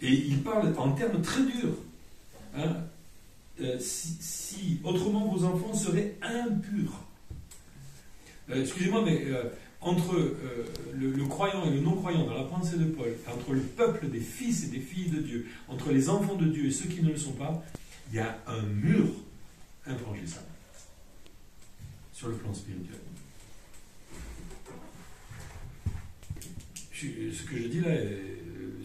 Et il parle en termes très durs. Hein, si autrement vos enfants seraient impurs. Excusez-moi, mais entre le croyant et le non-croyant dans la pensée de Paul, entre le peuple des fils et des filles de Dieu, entre les enfants de Dieu et ceux qui ne le sont pas, il y a un mur infranchissable sur le plan spirituel. Ce que je dis là,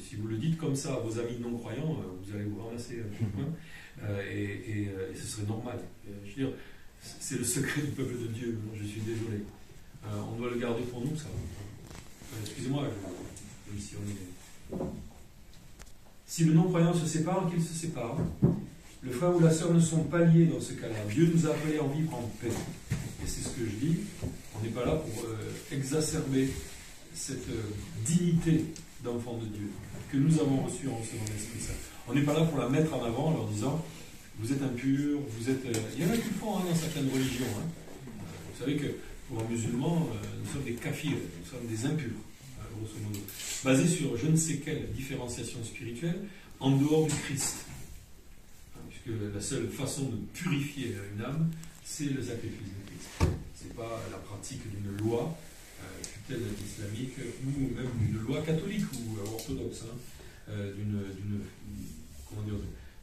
si vous le dites comme ça à vos amis non-croyants, vous allez vous ramasser un petit peu, et ce serait normal. Je veux dire, c'est le secret du peuple de Dieu, je suis désolé. On doit le garder pour nous, ça. Excusez-moi, si on est... Si le non-croyant se sépare, qu'il se sépare. Le frère ou la sœur ne sont pas liés dans ce cas-là. Dieu nous a appelés à en vivre en paix. Et c'est ce que je dis. On n'est pas là pour exacerber cette dignité d'enfant de Dieu que nous avons reçue en recevant l'Esprit Saint. On n'est pas là pour la mettre en avant en leur disant vous êtes impurs, vous êtes... Il y en a qui le font dans certaines religions. Vous savez que pour un musulman, nous sommes des kafirs, nous sommes des impurs, grosso modo. Basés sur je ne sais quelle différenciation spirituelle en dehors du Christ. Puisque la seule façon de purifier une âme, c'est le sacrifice de Christ. Ce n'est pas la pratique d'une loi, telle islamique, ou même d'une loi catholique ou orthodoxe,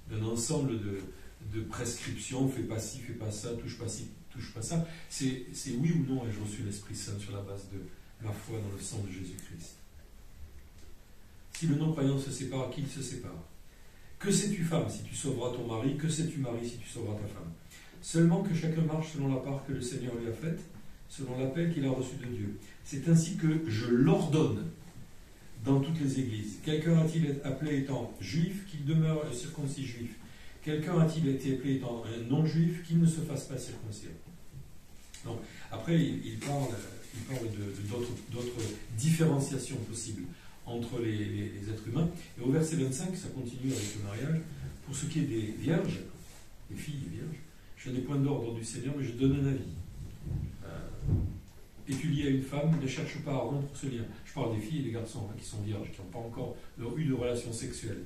d'un ensemble de prescriptions, fais pas ci, fais pas ça, touche pas ci, touche pas ça. C'est oui ou non ai-je reçu l'Esprit Saint sur la base de ma foi dans le sang de Jésus-Christ. Si le non-croyant se sépare, qu'il se sépare. Que sais-tu, femme, si tu sauveras ton mari? Que sais-tu, mari, si tu sauveras ta femme? Seulement que chacun marche selon la part que le Seigneur lui a faite, selon l'appel qu'il a reçu de Dieu. C'est ainsi que je l'ordonne dans toutes les églises. Quelqu'un a-t-il été appelé étant juif, qu'il demeure circoncis juif? Quelqu'un a-t-il été appelé étant un non-juif, qu'il ne se fasse pas circoncire? Donc, après, il parle d'autres différenciations possibles entre les êtres humains. Et au verset 25, ça continue avec le mariage. Pour ce qui est des vierges, des filles vierges, je n'ai point d'ordre du Seigneur, mais je donne un avis. Et tu lié à une femme, ne cherche pas à rompre ce lien. Je parle des filles et des garçons qui sont vierges, qui n'ont pas encore eu de relation sexuelle.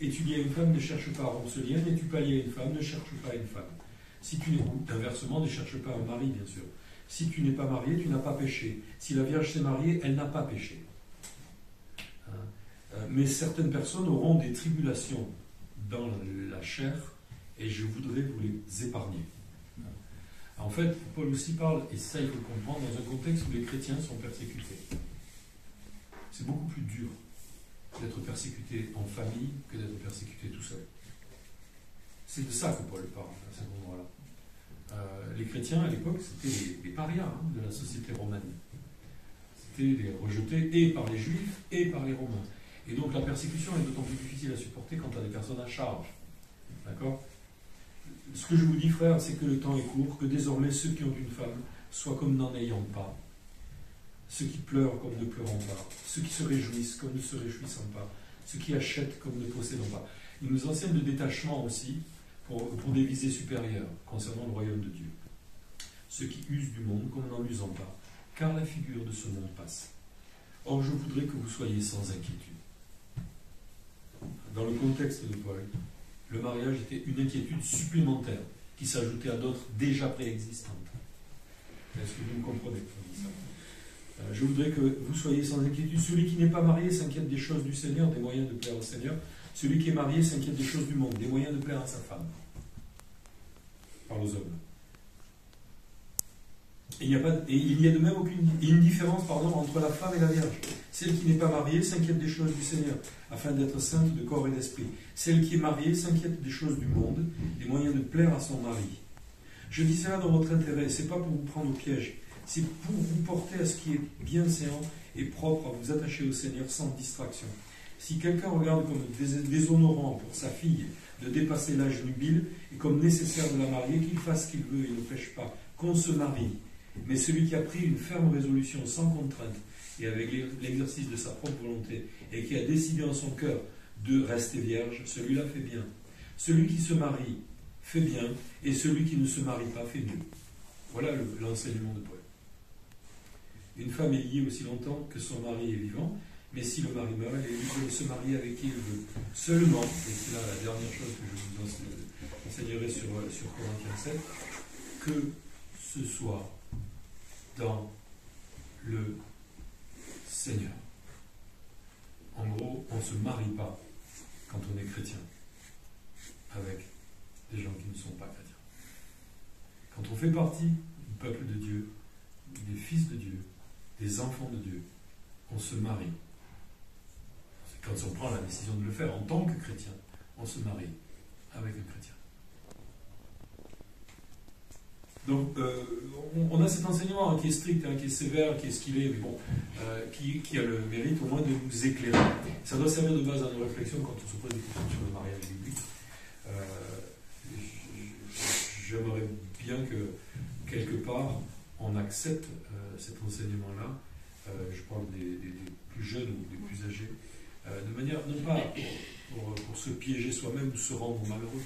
Et tu lié à une femme, ne cherche pas à rompre ce lien. N'es-tu pas lié à une femme, ne cherche pas à une femme. Si tu inversement, ne cherche pas un mari, bien sûr. Si tu n'es pas marié, tu n'as pas péché. Si la Vierge s'est mariée, elle n'a pas péché. Mais certaines personnes auront des tribulations dans la chair et je voudrais vous les épargner. En fait, Paul aussi parle, et ça il faut le comprendre, dans un contexte où les chrétiens sont persécutés. C'est beaucoup plus dur d'être persécuté en famille que d'être persécuté tout seul. C'est de ça que Paul parle à cet endroit-là. Les chrétiens à l'époque, c'était les parias de la société romaine. C'était les rejetés et par les juifs et par les romains. Et donc la persécution est d'autant plus difficile à supporter quand on a des personnes à charge. D'accord ? Ce que je vous dis, frère, c'est que le temps est court, que désormais ceux qui ont une femme soient comme n'en ayant pas, ceux qui pleurent comme ne pleurant pas, ceux qui se réjouissent comme ne se réjouissant pas, ceux qui achètent comme ne possédant pas. Il nous enseigne le détachement aussi pour des visées supérieures concernant le royaume de Dieu. Ceux qui usent du monde comme n'en usant pas, car la figure de ce monde passe. Or, je voudrais que vous soyez sans inquiétude. Dans le contexte de Paul, le mariage était une inquiétude supplémentaire qui s'ajoutait à d'autres déjà préexistantes. Est-ce que vous me comprenez ça? Je voudrais que vous soyez sans inquiétude. Celui qui n'est pas marié s'inquiète des choses du Seigneur, des moyens de plaire au Seigneur. Celui qui est marié s'inquiète des choses du monde, des moyens de plaire à sa femme. Par aux hommes. Et il n'y a de même une différence entre la femme et la Vierge. Celle qui n'est pas mariée s'inquiète des choses du Seigneur, afin d'être sainte de corps et d'esprit. Celle qui est mariée s'inquiète des choses du monde, des moyens de plaire à son mari. Je dis cela dans votre intérêt, c'est pas pour vous prendre au piège, c'est pour vous porter à ce qui est bienséant et propre, à vous attacher au Seigneur sans distraction. Si quelqu'un regarde comme déshonorant pour sa fille de dépasser l'âge nubile et comme nécessaire de la marier, qu'il fasse ce qu'il veut et ne pêche pas, qu'on se marie. Mais celui qui a pris une ferme résolution sans contrainte et avec l'exercice de sa propre volonté et qui a décidé en son cœur de rester vierge, celui-là fait bien. Celui qui se marie fait bien et celui qui ne se marie pas fait mieux. Voilà l'enseignement de Paul. Une femme est liée aussi longtemps que son mari est vivant, mais si le mari meurt, elle est libre de se marier avec qui elle veut. Seulement, et c'est là la dernière chose que je vous enseignerai sur Corinthiens 7, que ce soit dans le Seigneur. En gros, on ne se marie pas quand on est chrétien avec des gens qui ne sont pas chrétiens. Quand on fait partie du peuple de Dieu, des fils de Dieu, des enfants de Dieu, on se marie. Quand on prend la décision de le faire en tant que chrétien, on se marie avec un chrétien. Donc, on a cet enseignement qui est strict, qui est sévère, qui est ce qu'il est, mais bon, qui a le mérite au moins de nous éclairer. Ça doit servir de base à nos réflexions quand on se pose des questions sur le mariage biblique. J'aimerais bien que, quelque part, on accepte cet enseignement-là. Je parle des plus jeunes ou des plus âgés, de manière, non pas pour se piéger soi-même ou se rendre malheureux,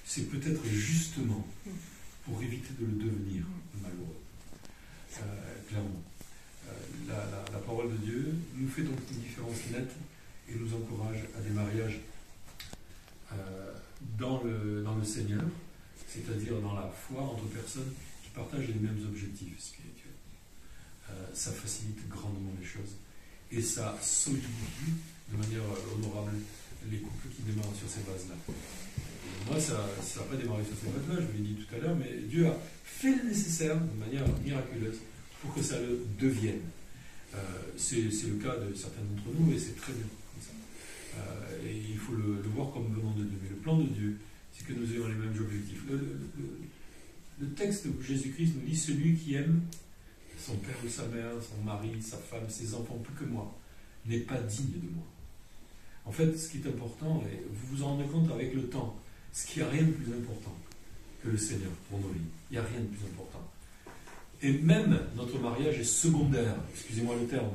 c'est peut-être justement pour éviter de le devenir malheureux. Clairement. La parole de Dieu nous fait donc une différence nette et nous encourage à des mariages dans le Seigneur, c'est-à-dire dans la foi entre personnes qui partagent les mêmes objectifs spirituels. Ça facilite grandement les choses et ça solidifie de manière honorable les couples qui démarrent sur ces bases-là. Moi, ça n'a pas démarré sur ces bases-là, je vous l'ai dit tout à l'heure, mais Dieu a fait le nécessaire de manière miraculeuse pour que ça le devienne. C'est le cas de certains d'entre nous et c'est très bien comme ça. Et il faut le voir comme venant de Dieu. Mais le plan de Dieu, c'est que nous ayons les mêmes objectifs. Le texte où Jésus-Christ nous dit « Celui qui aime son père ou sa mère, son mari, sa femme, ses enfants plus que moi, n'est pas digne de moi. » En fait, ce qui est important, et vous vous en rendez compte avec le temps, c'est qu'il n'y a rien de plus important que le Seigneur pour nos vies. Il n'y a rien de plus important. Et même notre mariage est secondaire, excusez-moi le terme,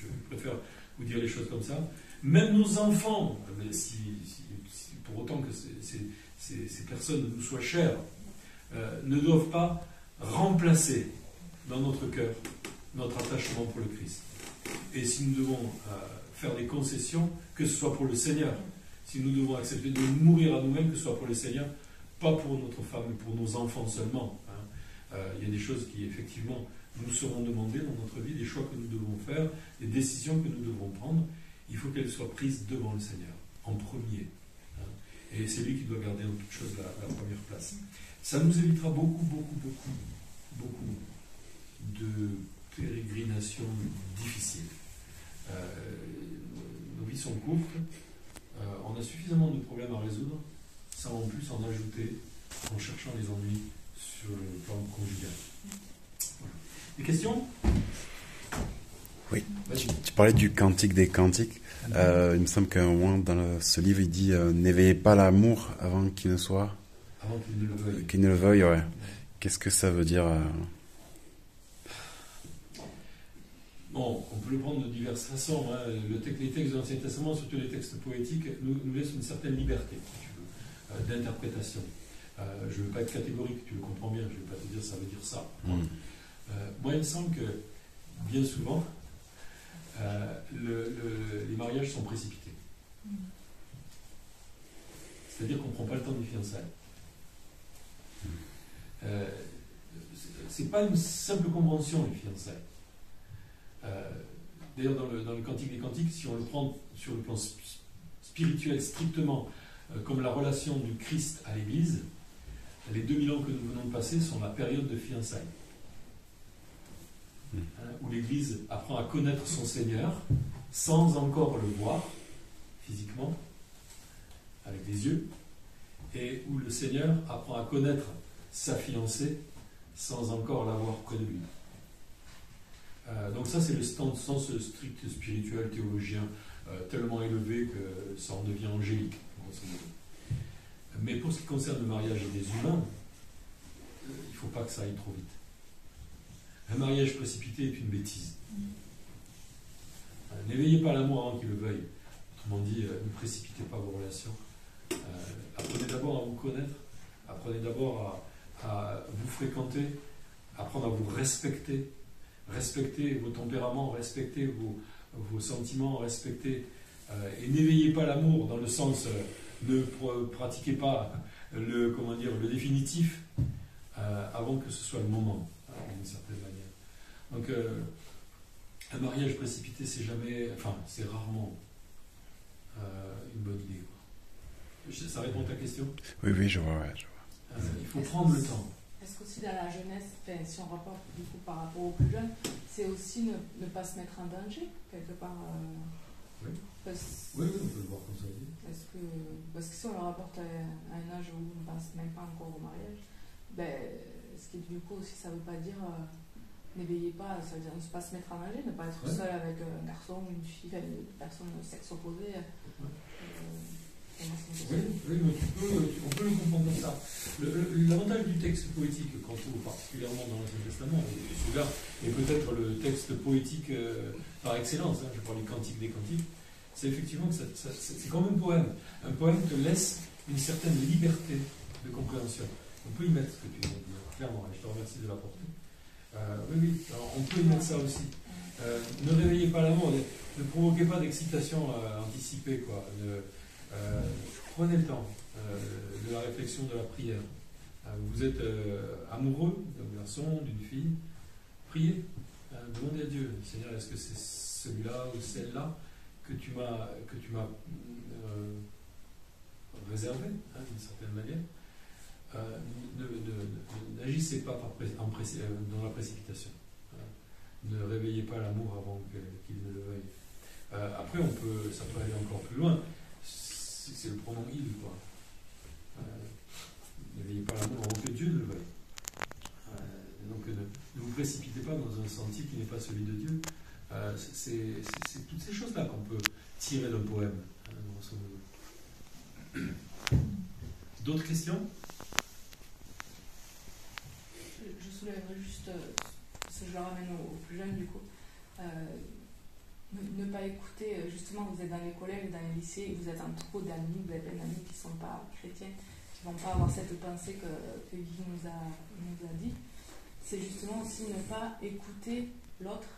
je préfère vous dire les choses comme ça, même nos enfants, pour autant que ces personnes nous soient chères, ne doivent pas remplacer dans notre cœur notre attachement pour le Christ. Et si nous devons faire des concessions, que ce soit pour le Seigneur, si nous devons accepter de mourir à nous-mêmes, que ce soit pour le Seigneur, pas pour notre femme, mais pour nos enfants seulement. Il y a des choses qui, effectivement, nous seront demandées dans notre vie, des choix que nous devons faire, des décisions que nous devrons prendre. Il faut qu'elles soient prises devant le Seigneur, en premier. Et c'est lui qui doit garder en toute chose la première place. Ça nous évitera beaucoup de pérégrinations difficiles. Nos vies sont courtes, on a suffisamment de problèmes à résoudre, sans en plus en ajouter en cherchant les ennuis sur le plan conjugal. Voilà. Des questions? Oui, tu parlais du cantique des cantiques. Il me semble qu'à un moment dans ce livre, il dit n'éveillez pas l'amour avant qu'il ne soit. Avant qu'il ne le veuille. Qu'il ne le veuille, ouais. Qu'est-ce que ça veut dire Bon, on peut le prendre de diverses façons. Hein. Les textes de l'Ancien Testament, surtout les textes poétiques, nous laissent une certaine liberté, si tu veux, d'interprétation. Je ne veux pas être catégorique, tu le comprends bien, je ne vais pas te dire ça veut dire ça. Moi, il me semble que, bien souvent, les mariages sont précipités. C'est-à-dire qu'on ne prend pas le temps des fiançailles. C'est pas une simple convention, les fiançailles. D'ailleurs, dans le Cantique des Cantiques, si on le prend sur le plan spirituel strictement, comme la relation du Christ à l'Église, les 2000 ans que nous venons de passer sont la période de fiançailles. Où l'Église apprend à connaître son Seigneur sans encore le voir physiquement, avec les yeux, et où le Seigneur apprend à connaître sa fiancée sans encore l'avoir près de lui. Donc ça, c'est le sens strict spirituel, théologien, tellement élevé que ça en devient angélique. Mais pour ce qui concerne le mariage des humains, il ne faut pas que ça aille trop vite. Un mariage précipité est une bêtise. N'éveillez pas l'amour avant qu'il le veuille. Autrement dit, ne précipitez pas vos relations. Apprenez d'abord à vous connaître, apprenez d'abord à vous fréquenter, apprendre à vous respecter, respecter vos tempéraments, respecter vos sentiments, respecter, et n'éveillez pas l'amour dans le sens, ne pratiquez pas le définitif avant que ce soit le moment, d'une certaine manière. Donc, un mariage précipité, c'est rarement une bonne idée. Ça répond à ta question? Oui, je vois. Il faut prendre le temps. Est-ce qu'aussi dans la jeunesse, si on rapporte du coup par rapport aux plus jeunes, c'est aussi ne pas se mettre en danger, quelque part Oui. Oui, on peut le voir comme ça. Parce que si on le rapporte à un âge où on ne passe même pas encore au mariage, ce qui du coup aussi, ça ne veut pas dire n'éveillez pas, ça veut dire ne pas se mettre en danger, ne pas être seul avec un garçon ou une fille, une personne de sexe opposé. Oui, on peut le comprendre comme ça. L'avantage du texte poétique, qu'on trouve particulièrement dans l'Ancien Testament, et celui-là est peut-être le texte poétique par excellence, je parle du Cantique des Cantiques, c'est effectivement que c'est comme un poème. Un poème te laisse une certaine liberté de compréhension. On peut y mettre ce que tu viens de dire, clairement, et je te remercie de l'apporter. Oui, alors on peut y mettre ça aussi. Ne réveillez pas l'amour, ne provoquez pas d'excitation anticipée, quoi. Prenez le temps de la réflexion, de la prière. Vous êtes amoureux d'un garçon, d'une fille, priez, demandez à Dieu, Seigneur, est-ce que c'est celui-là ou celle-là que tu m'as réservé, d'une certaine manière. N'agissez pas dans la précipitation. Ne réveillez pas l'amour avant qu'il ne le veuille. Après, ça peut aller encore plus loin. C'est le pronom il, quoi. N'éveillez pas l'amour avant que Dieu ne le veuille. Donc ne vous précipitez pas dans un sentier qui n'est pas celui de Dieu. C'est toutes ces choses-là qu'on peut tirer d'un poème. D'autres questions? Je soulèverai juste, parce que je le ramène aux plus jeunes du coup, ne pas écouter, justement vous êtes dans les collèges, dans les lycées, vous êtes entouré d'amis, vous avez plein d'amis qui ne sont pas chrétiens, qui ne vont pas avoir cette pensée que Guy nous a dit. C'est justement aussi ne pas écouter l'autre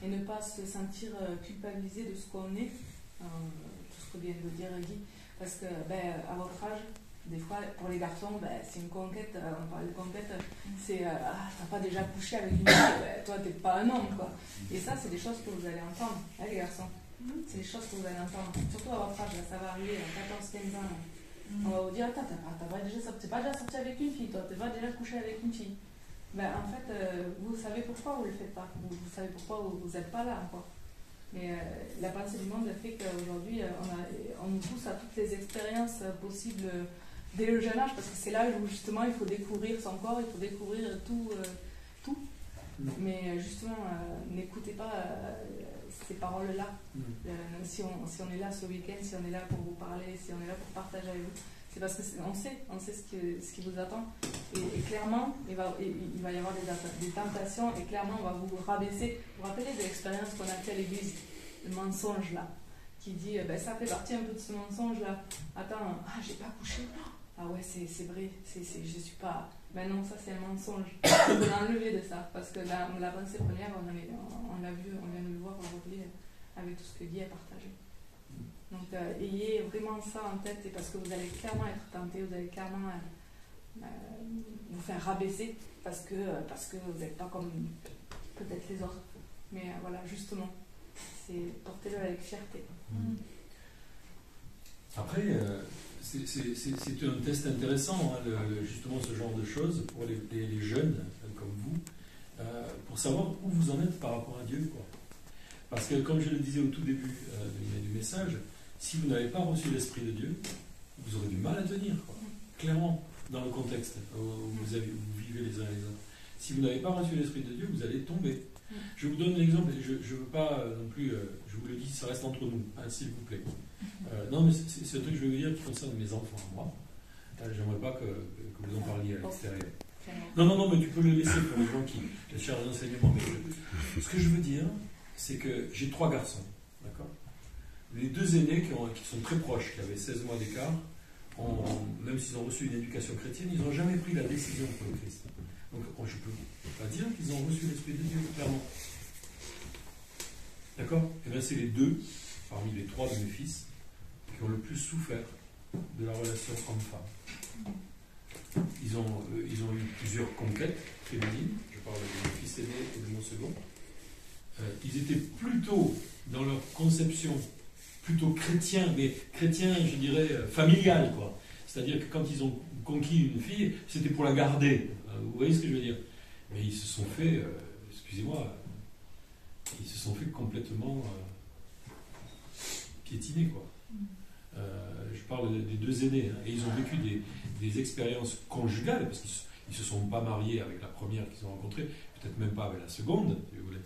et ne pas se sentir culpabilisé de ce qu'on est, tout ce que vient de dire Guy, parce que à votre âge, Des fois, pour les garçons, c'est une conquête, on parle de conquête, c'est t'as pas déjà couché avec une fille, toi t'es pas un homme, quoi. Et ça, c'est des choses que vous allez entendre, hein, les garçons. C'est des choses que vous allez entendre, surtout à votre âge, là, ça va arriver à 14-15 ans. Là. On va vous dire, attends, t'es pas déjà sorti avec une fille, toi, t'es pas déjà couché avec une fille. En fait, vous savez pourquoi vous le faites pas, vous savez pourquoi vous n'êtes pas là encore. Mais la pensée du monde fait qu'aujourd'hui, on nous pousse à toutes les expériences possibles dès le jeune âge, parce que c'est là où justement il faut découvrir son corps, il faut découvrir tout. Mais justement, n'écoutez pas ces paroles-là. Si on est là ce week-end, si on est là pour vous parler, si on est là pour partager avec vous, c'est parce qu'on sait ce qui vous attend. Et clairement, il va y avoir des tentations, et clairement, on va vous rabaisser. Vous vous rappelez de l'expérience qu'on a fait à l'église, le mensonge là, qui dit, ça fait partie un peu de ce mensonge-là. Attends, j'ai pas couché. Ah ouais, c'est vrai, je suis pas... Ben non, ça c'est un mensonge. Il faut l'enlever de ça, parce que la pensée première, on l'a vu, on vient de le voir aujourd'hui avec tout ce que Guy a partagé. Donc ayez vraiment ça en tête, et parce que vous allez clairement être tenté, vous allez clairement vous faire rabaisser, parce que vous n'êtes pas comme peut-être les autres. Mais voilà, justement, portez-le avec fierté. Après, c'est un test intéressant, hein, justement ce genre de choses pour les jeunes comme vous, pour savoir où vous en êtes par rapport à Dieu, quoi. Parce que comme je le disais au tout début du message, si vous n'avez pas reçu l'Esprit de Dieu, vous aurez du mal à tenir, quoi. Clairement, dans le contexte où vous vivez les uns et les autres. Si vous n'avez pas reçu l'Esprit de Dieu, vous allez tomber. Je vous donne l'exemple, et je ne veux pas non plus, je vous le dis, ça reste entre nous, hein, s'il vous plaît. Non, mais c'est un truc que je veux vous dire qui concerne mes enfants à moi. J'aimerais pas que vous en parliez à l'extérieur. Non, mais tu peux le laisser pour les gens qui cherchent des enseignements. Mais ce que je veux dire, c'est que j'ai 3 garçons, d'accord. Les 2 aînés qui sont très proches, qui avaient 16 mois d'écart, même s'ils ont reçu une éducation chrétienne, ils n'ont jamais pris la décision pour le Christ. Donc je ne peux pas dire qu'ils ont reçu l'Esprit de Dieu, clairement. D'accord. Et bien c'est les 2, parmi les 3 de mes fils, qui ont le plus souffert de la relation homme-femme. Ils ont eu plusieurs conquêtes féminines, je parle de mon fils aîné et de mon second. Ils étaient plutôt, dans leur conception, plutôt chrétiens, mais chrétiens, je dirais, familial, quoi. C'est-à-dire que quand ils ont conquis une fille, c'était pour la garder. Vous voyez ce que je veux dire? Mais ils se sont fait, excusez-moi, ils se sont fait complètement piétiner, quoi. Je parle des 2 aînés, hein, et ils ont vécu des expériences conjugales, parce qu'ils ne se sont pas mariés avec la première qu'ils ont rencontrée, peut-être même pas avec la seconde, si vous voulez,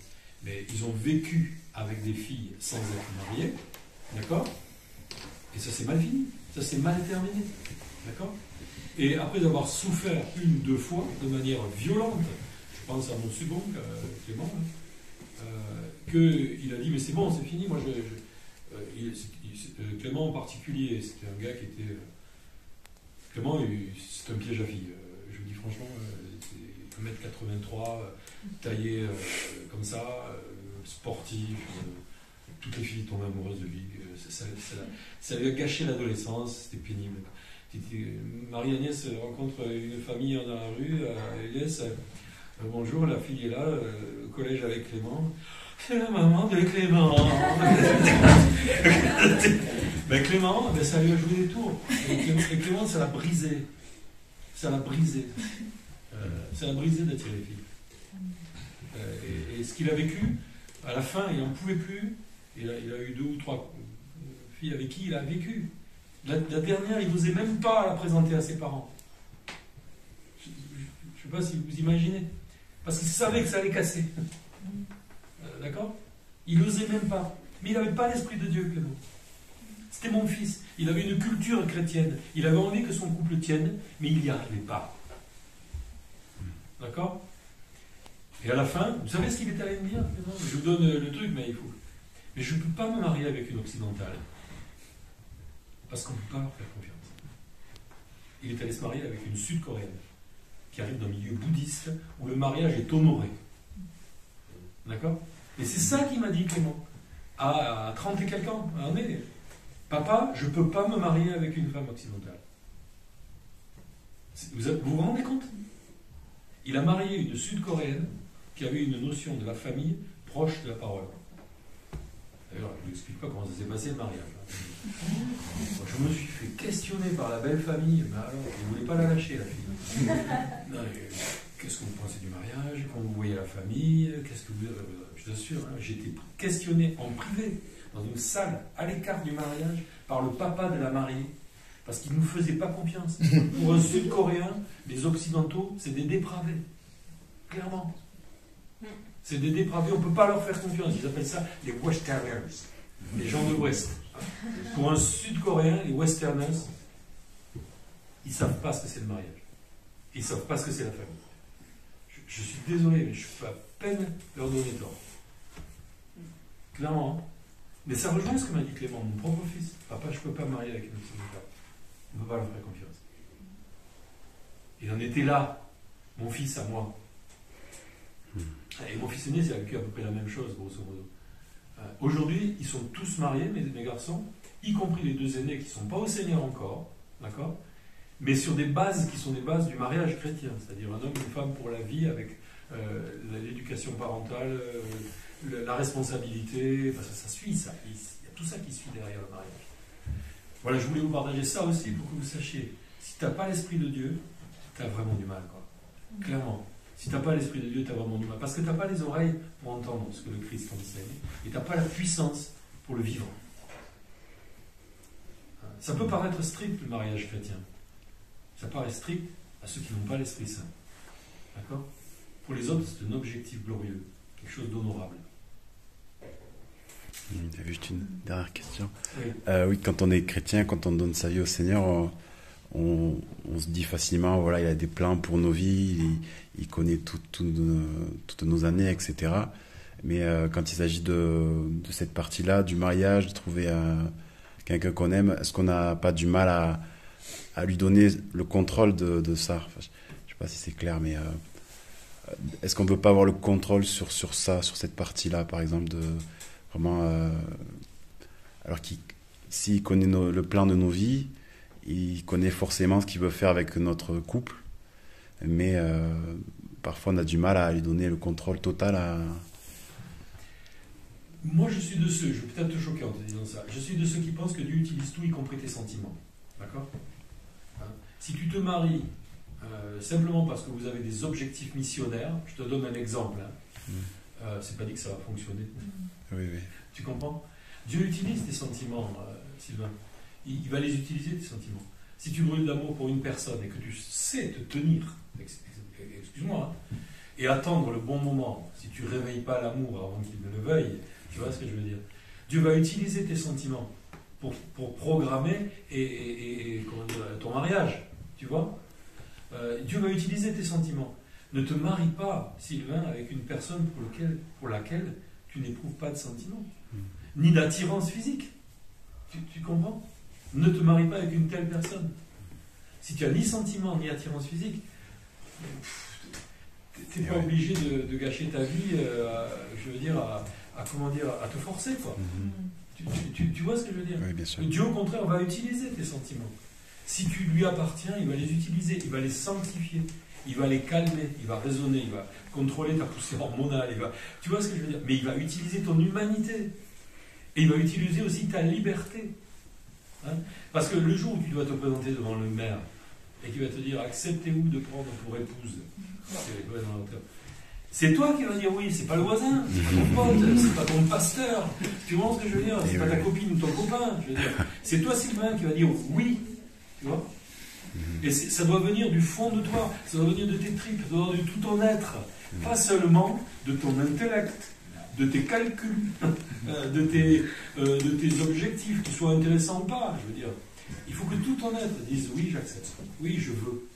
mais ils ont vécu avec des filles sans être mariés, d'accord? Et ça s'est mal fini, ça s'est mal terminé, d'accord? Et après avoir souffert 1 ou 2 fois de manière violente, je pense à mon second, Clément, qu'il a dit, mais c'est bon, c'est fini, moi Clément en particulier, c'était un gars qui était... Clément, c'est un piège à filles. Je vous dis franchement, c'est 1m83, taillé comme ça, sportif. Toutes les filles tombent amoureuses de lui. Ça lui a gâché l'adolescence, c'était pénible. Marie-Agnès rencontre une famille dans la rue, Agnès, bonjour, la fille est là, au collège avec Clément. C'est la maman de Clément. Clément, ça lui a joué des tours. Et Clément, ça l'a brisé. Ça l'a brisé. Ça l'a brisé d'attirer les filles. Et ce qu'il a vécu, à la fin, il n'en pouvait plus. Il a eu 2 ou 3 filles avec qui il a vécu. La dernière, il n'osait même pas la présenter à ses parents. Je ne sais pas si vous imaginez. Parce qu'il savait que ça allait casser. D'accord? Il n'osait même pas. Mais il n'avait pas l'Esprit de Dieu, Clément. C'était mon fils. Il avait une culture chrétienne. Il avait envie que son couple tienne, mais il n'y arrivait pas. D'accord? Et à la fin, vous savez ce qu'il est allé me dire? Je vous donne le truc, mais il faut. Mais je ne peux pas me marier avec une occidentale. Parce qu'on ne peut pas leur faire confiance. Il est allé se marier avec une sud-coréenne, qui arrive d'un milieu bouddhiste, où le mariage est honoré. D'accord? Et c'est ça qu'il m'a dit, Clément. À 30 et quelques ans. Papa, je ne peux pas me marier avec une femme occidentale. Vous vous rendez compte? Il a marié une Sud-Coréenne qui avait une notion de la famille proche de la parole. D'ailleurs, je ne vous explique pas comment ça s'est passé le mariage. Moi, je me suis fait questionner par la belle famille, mais alors, ils ne voulaient pas la lâcher, la fille. Non, qu'est-ce que vous pensez du mariage? Quand vous voyez la famille, qu'est-ce que vous... je vous assure, hein, j'ai été questionné en privé, dans une salle, à l'écart du mariage, par le papa de la mariée, parce qu'il ne nous faisait pas confiance. Pour un Sud-Coréen, les Occidentaux, c'est des dépravés. Clairement. C'est des dépravés, on ne peut pas leur faire confiance. Ils appellent ça les Westerners, les gens de l'Ouest. Pour un Sud-Coréen, les Westerners, ils ne savent pas ce que c'est le mariage. Ils ne savent pas ce que c'est la famille. Je suis désolé, mais je peux à peine leur donner tort. Clairement. Hein. Mais ça rejoint ce que m'a dit Clément, mon propre fils. Papa, je ne peux pas me marier avec une Occidentale. On ne peut pas leur faire confiance. Il en était là, mon fils à moi. Et mon fils aîné, c'est avec lui à peu près la même chose, grosso modo. Aujourd'hui, ils sont tous mariés, mes garçons, y compris les deux aînés qui ne sont pas au Seigneur encore, d'accord, mais sur des bases qui sont des bases du mariage chrétien, c'est-à-dire un homme et une femme pour la vie avec l'éducation parentale, la responsabilité, parce que ça suit ça, il y a tout ça qui suit derrière le mariage. Voilà, je voulais vous partager ça aussi pour que vous sachiez, si tu n'as pas l'Esprit de Dieu, tu as vraiment du mal, quoi. Clairement. Si tu n'as pas l'Esprit de Dieu, tu as vraiment du mal. Parce que tu n'as pas les oreilles pour entendre ce que le Christ enseigne. Et tu n'as pas la puissance pour le vivre. Ça peut paraître strict, le mariage chrétien. Ça paraît strict à ceux qui n'ont pas l'Esprit Saint. D'accord? Pour les autres, c'est un objectif glorieux. Quelque chose d'honorable. Juste une dernière question. Oui. Oui, quand on est chrétien, quand on donne sa vie au Seigneur, on se dit facilement, voilà, il a des plans pour nos vies, il connaît toutes nos années, etc. Mais quand il s'agit de cette partie-là, du mariage, de trouver quelqu'un qu'on aime, est-ce qu'on n'a pas du mal à lui donner le contrôle de ça? Enfin, je ne sais pas si c'est clair, mais est-ce qu'on ne peut pas avoir le contrôle sur ça, sur cette partie-là, par exemple, de vraiment... alors s'il connaît le plan de nos vies, il connaît forcément ce qu'il veut faire avec notre couple, mais parfois on a du mal à lui donner le contrôle total à... Moi, je suis de ceux, je vais peut-être te choquer en te disant ça, je suis de ceux qui pensent que Dieu utilise tout, y compris tes sentiments. D'accord? Si tu te maries simplement parce que vous avez des objectifs missionnaires, je te donne un exemple, hein. C'est pas dit que ça va fonctionner. Oui. Tu comprends? Dieu utilise tes sentiments, Sylvain. Il va les utiliser, tes sentiments. Si tu brûles d'amour pour une personne et que tu sais te tenir, excuse-moi, hein, et attendre le bon moment, si tu ne réveilles pas l'amour avant qu'il ne le veuille, tu vois ce que je veux dire? Dieu va utiliser tes sentiments pour programmer comment dire, ton mariage, tu vois? Dieu va utiliser tes sentiments. Ne te marie pas, Sylvain, avec une personne pour laquelle tu n'éprouves pas de sentiments, ni d'attirance physique. Tu comprends? Ne te marie pas avec une telle personne. Si tu n'as ni sentiment ni attirance physique, tu n'es pas obligé de gâcher ta vie, je veux dire, à te forcer, quoi. Tu vois ce que je veux dire? Oui, bien sûr. Dieu, au contraire, va utiliser tes sentiments. Si tu lui appartiens, il va les utiliser, il va les sanctifier, il va les calmer, il va raisonner, il va contrôler ta poussée hormonale, tu vois ce que je veux dire? Mais il va utiliser ton humanité. Et il va utiliser aussi ta liberté. Hein? Parce que le jour où tu dois te présenter devant le maire et qu'il va te dire acceptez-vous de prendre pour épouse, c'est toi qui vas dire oui, c'est pas le voisin, c'est pas ton pote, c'est pas ton pasteur, tu vois ce que je veux dire, c'est pas ta copine ou ton copain, je veux dire, c'est toi Sylvain qui va dire oui, tu vois. Et ça doit venir du fond de toi, ça doit venir de tes tripes, ça doit venir de tout ton être, pas seulement de ton intellect, de tes calculs, de tes objectifs, qu'ils soient intéressants ou pas, je veux dire. Il faut que tout ton être dise oui, j'accepte, oui, je veux.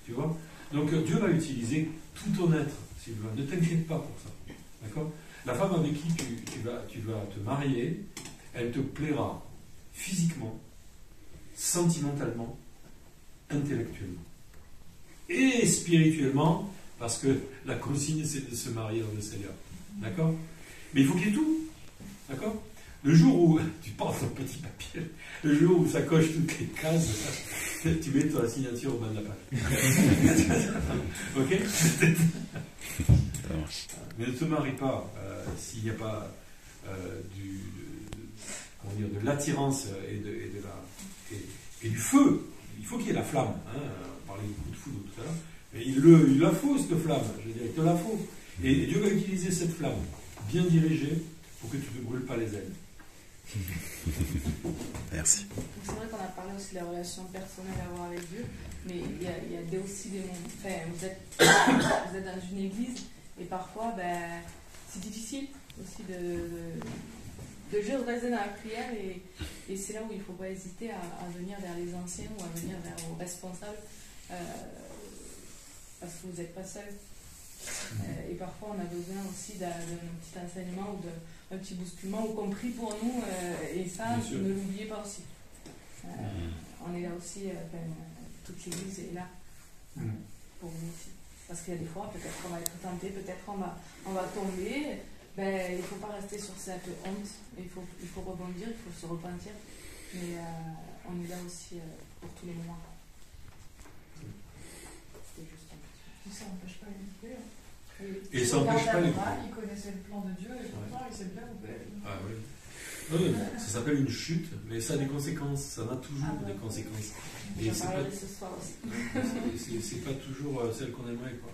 Tu vois? Donc Dieu va utiliser tout ton être, Sylvain. Ne t'inquiète pas pour ça. D'accord? La femme avec qui tu vas te marier, elle te plaira physiquement, sentimentalement, intellectuellement. Et spirituellement, parce que la consigne, c'est de se marier dans le Seigneur. D'accord? Mais il faut qu'il y ait tout. D'accord? Le jour où tu prends ton petit papier, le jour où ça coche toutes les cases, tu mets ta signature au bas de la page. Ok? Ça marche. Mais ne te marie pas s'il n'y a pas comment dire, de l'attirance et du feu. Il faut qu'il y ait la flamme. Hein. On parlait du coup de foudre tout à l'heure. Mais il la faut, cette flamme. Je veux dire, il te la faut. Et Dieu va utiliser cette flamme bien dirigée pour que tu ne te brûles pas les ailes. Merci. C'est vrai qu'on a parlé aussi de la relation personnelle à avoir avec Dieu, mais il y a aussi des moments. Enfin, vous êtes dans une église et parfois, c'est difficile aussi de juste rester dans la prière et c'est là où il ne faut pas hésiter à venir vers les anciens ou à venir vers vos responsables parce que vous n'êtes pas seul. Et parfois on a besoin aussi d'un petit enseignement ou d'un petit bousculement ou compris pour nous et ça ne l'oubliez pas aussi. On est là aussi, toute l'église est là pour vous aussi. Parce qu'il y a des fois, peut-être qu'on va être tenté, peut-être on va tomber. Il ne faut pas rester sur cette honte, il faut rebondir, il faut se repentir. Mais on est là aussi pour tous les moments. C'était juste un petit. Ça n'empêche pas les couper. Et ça n'empêche pas les couper. Il connaissait le plan de Dieu et pourtant il s'est bien coupé. Ah oui. Oui, ça s'appelle une chute, mais ça a des conséquences, ça a toujours des conséquences. Et J'en parlerai ce soir aussi. C'est pas toujours celle qu'on aimerait, quoi.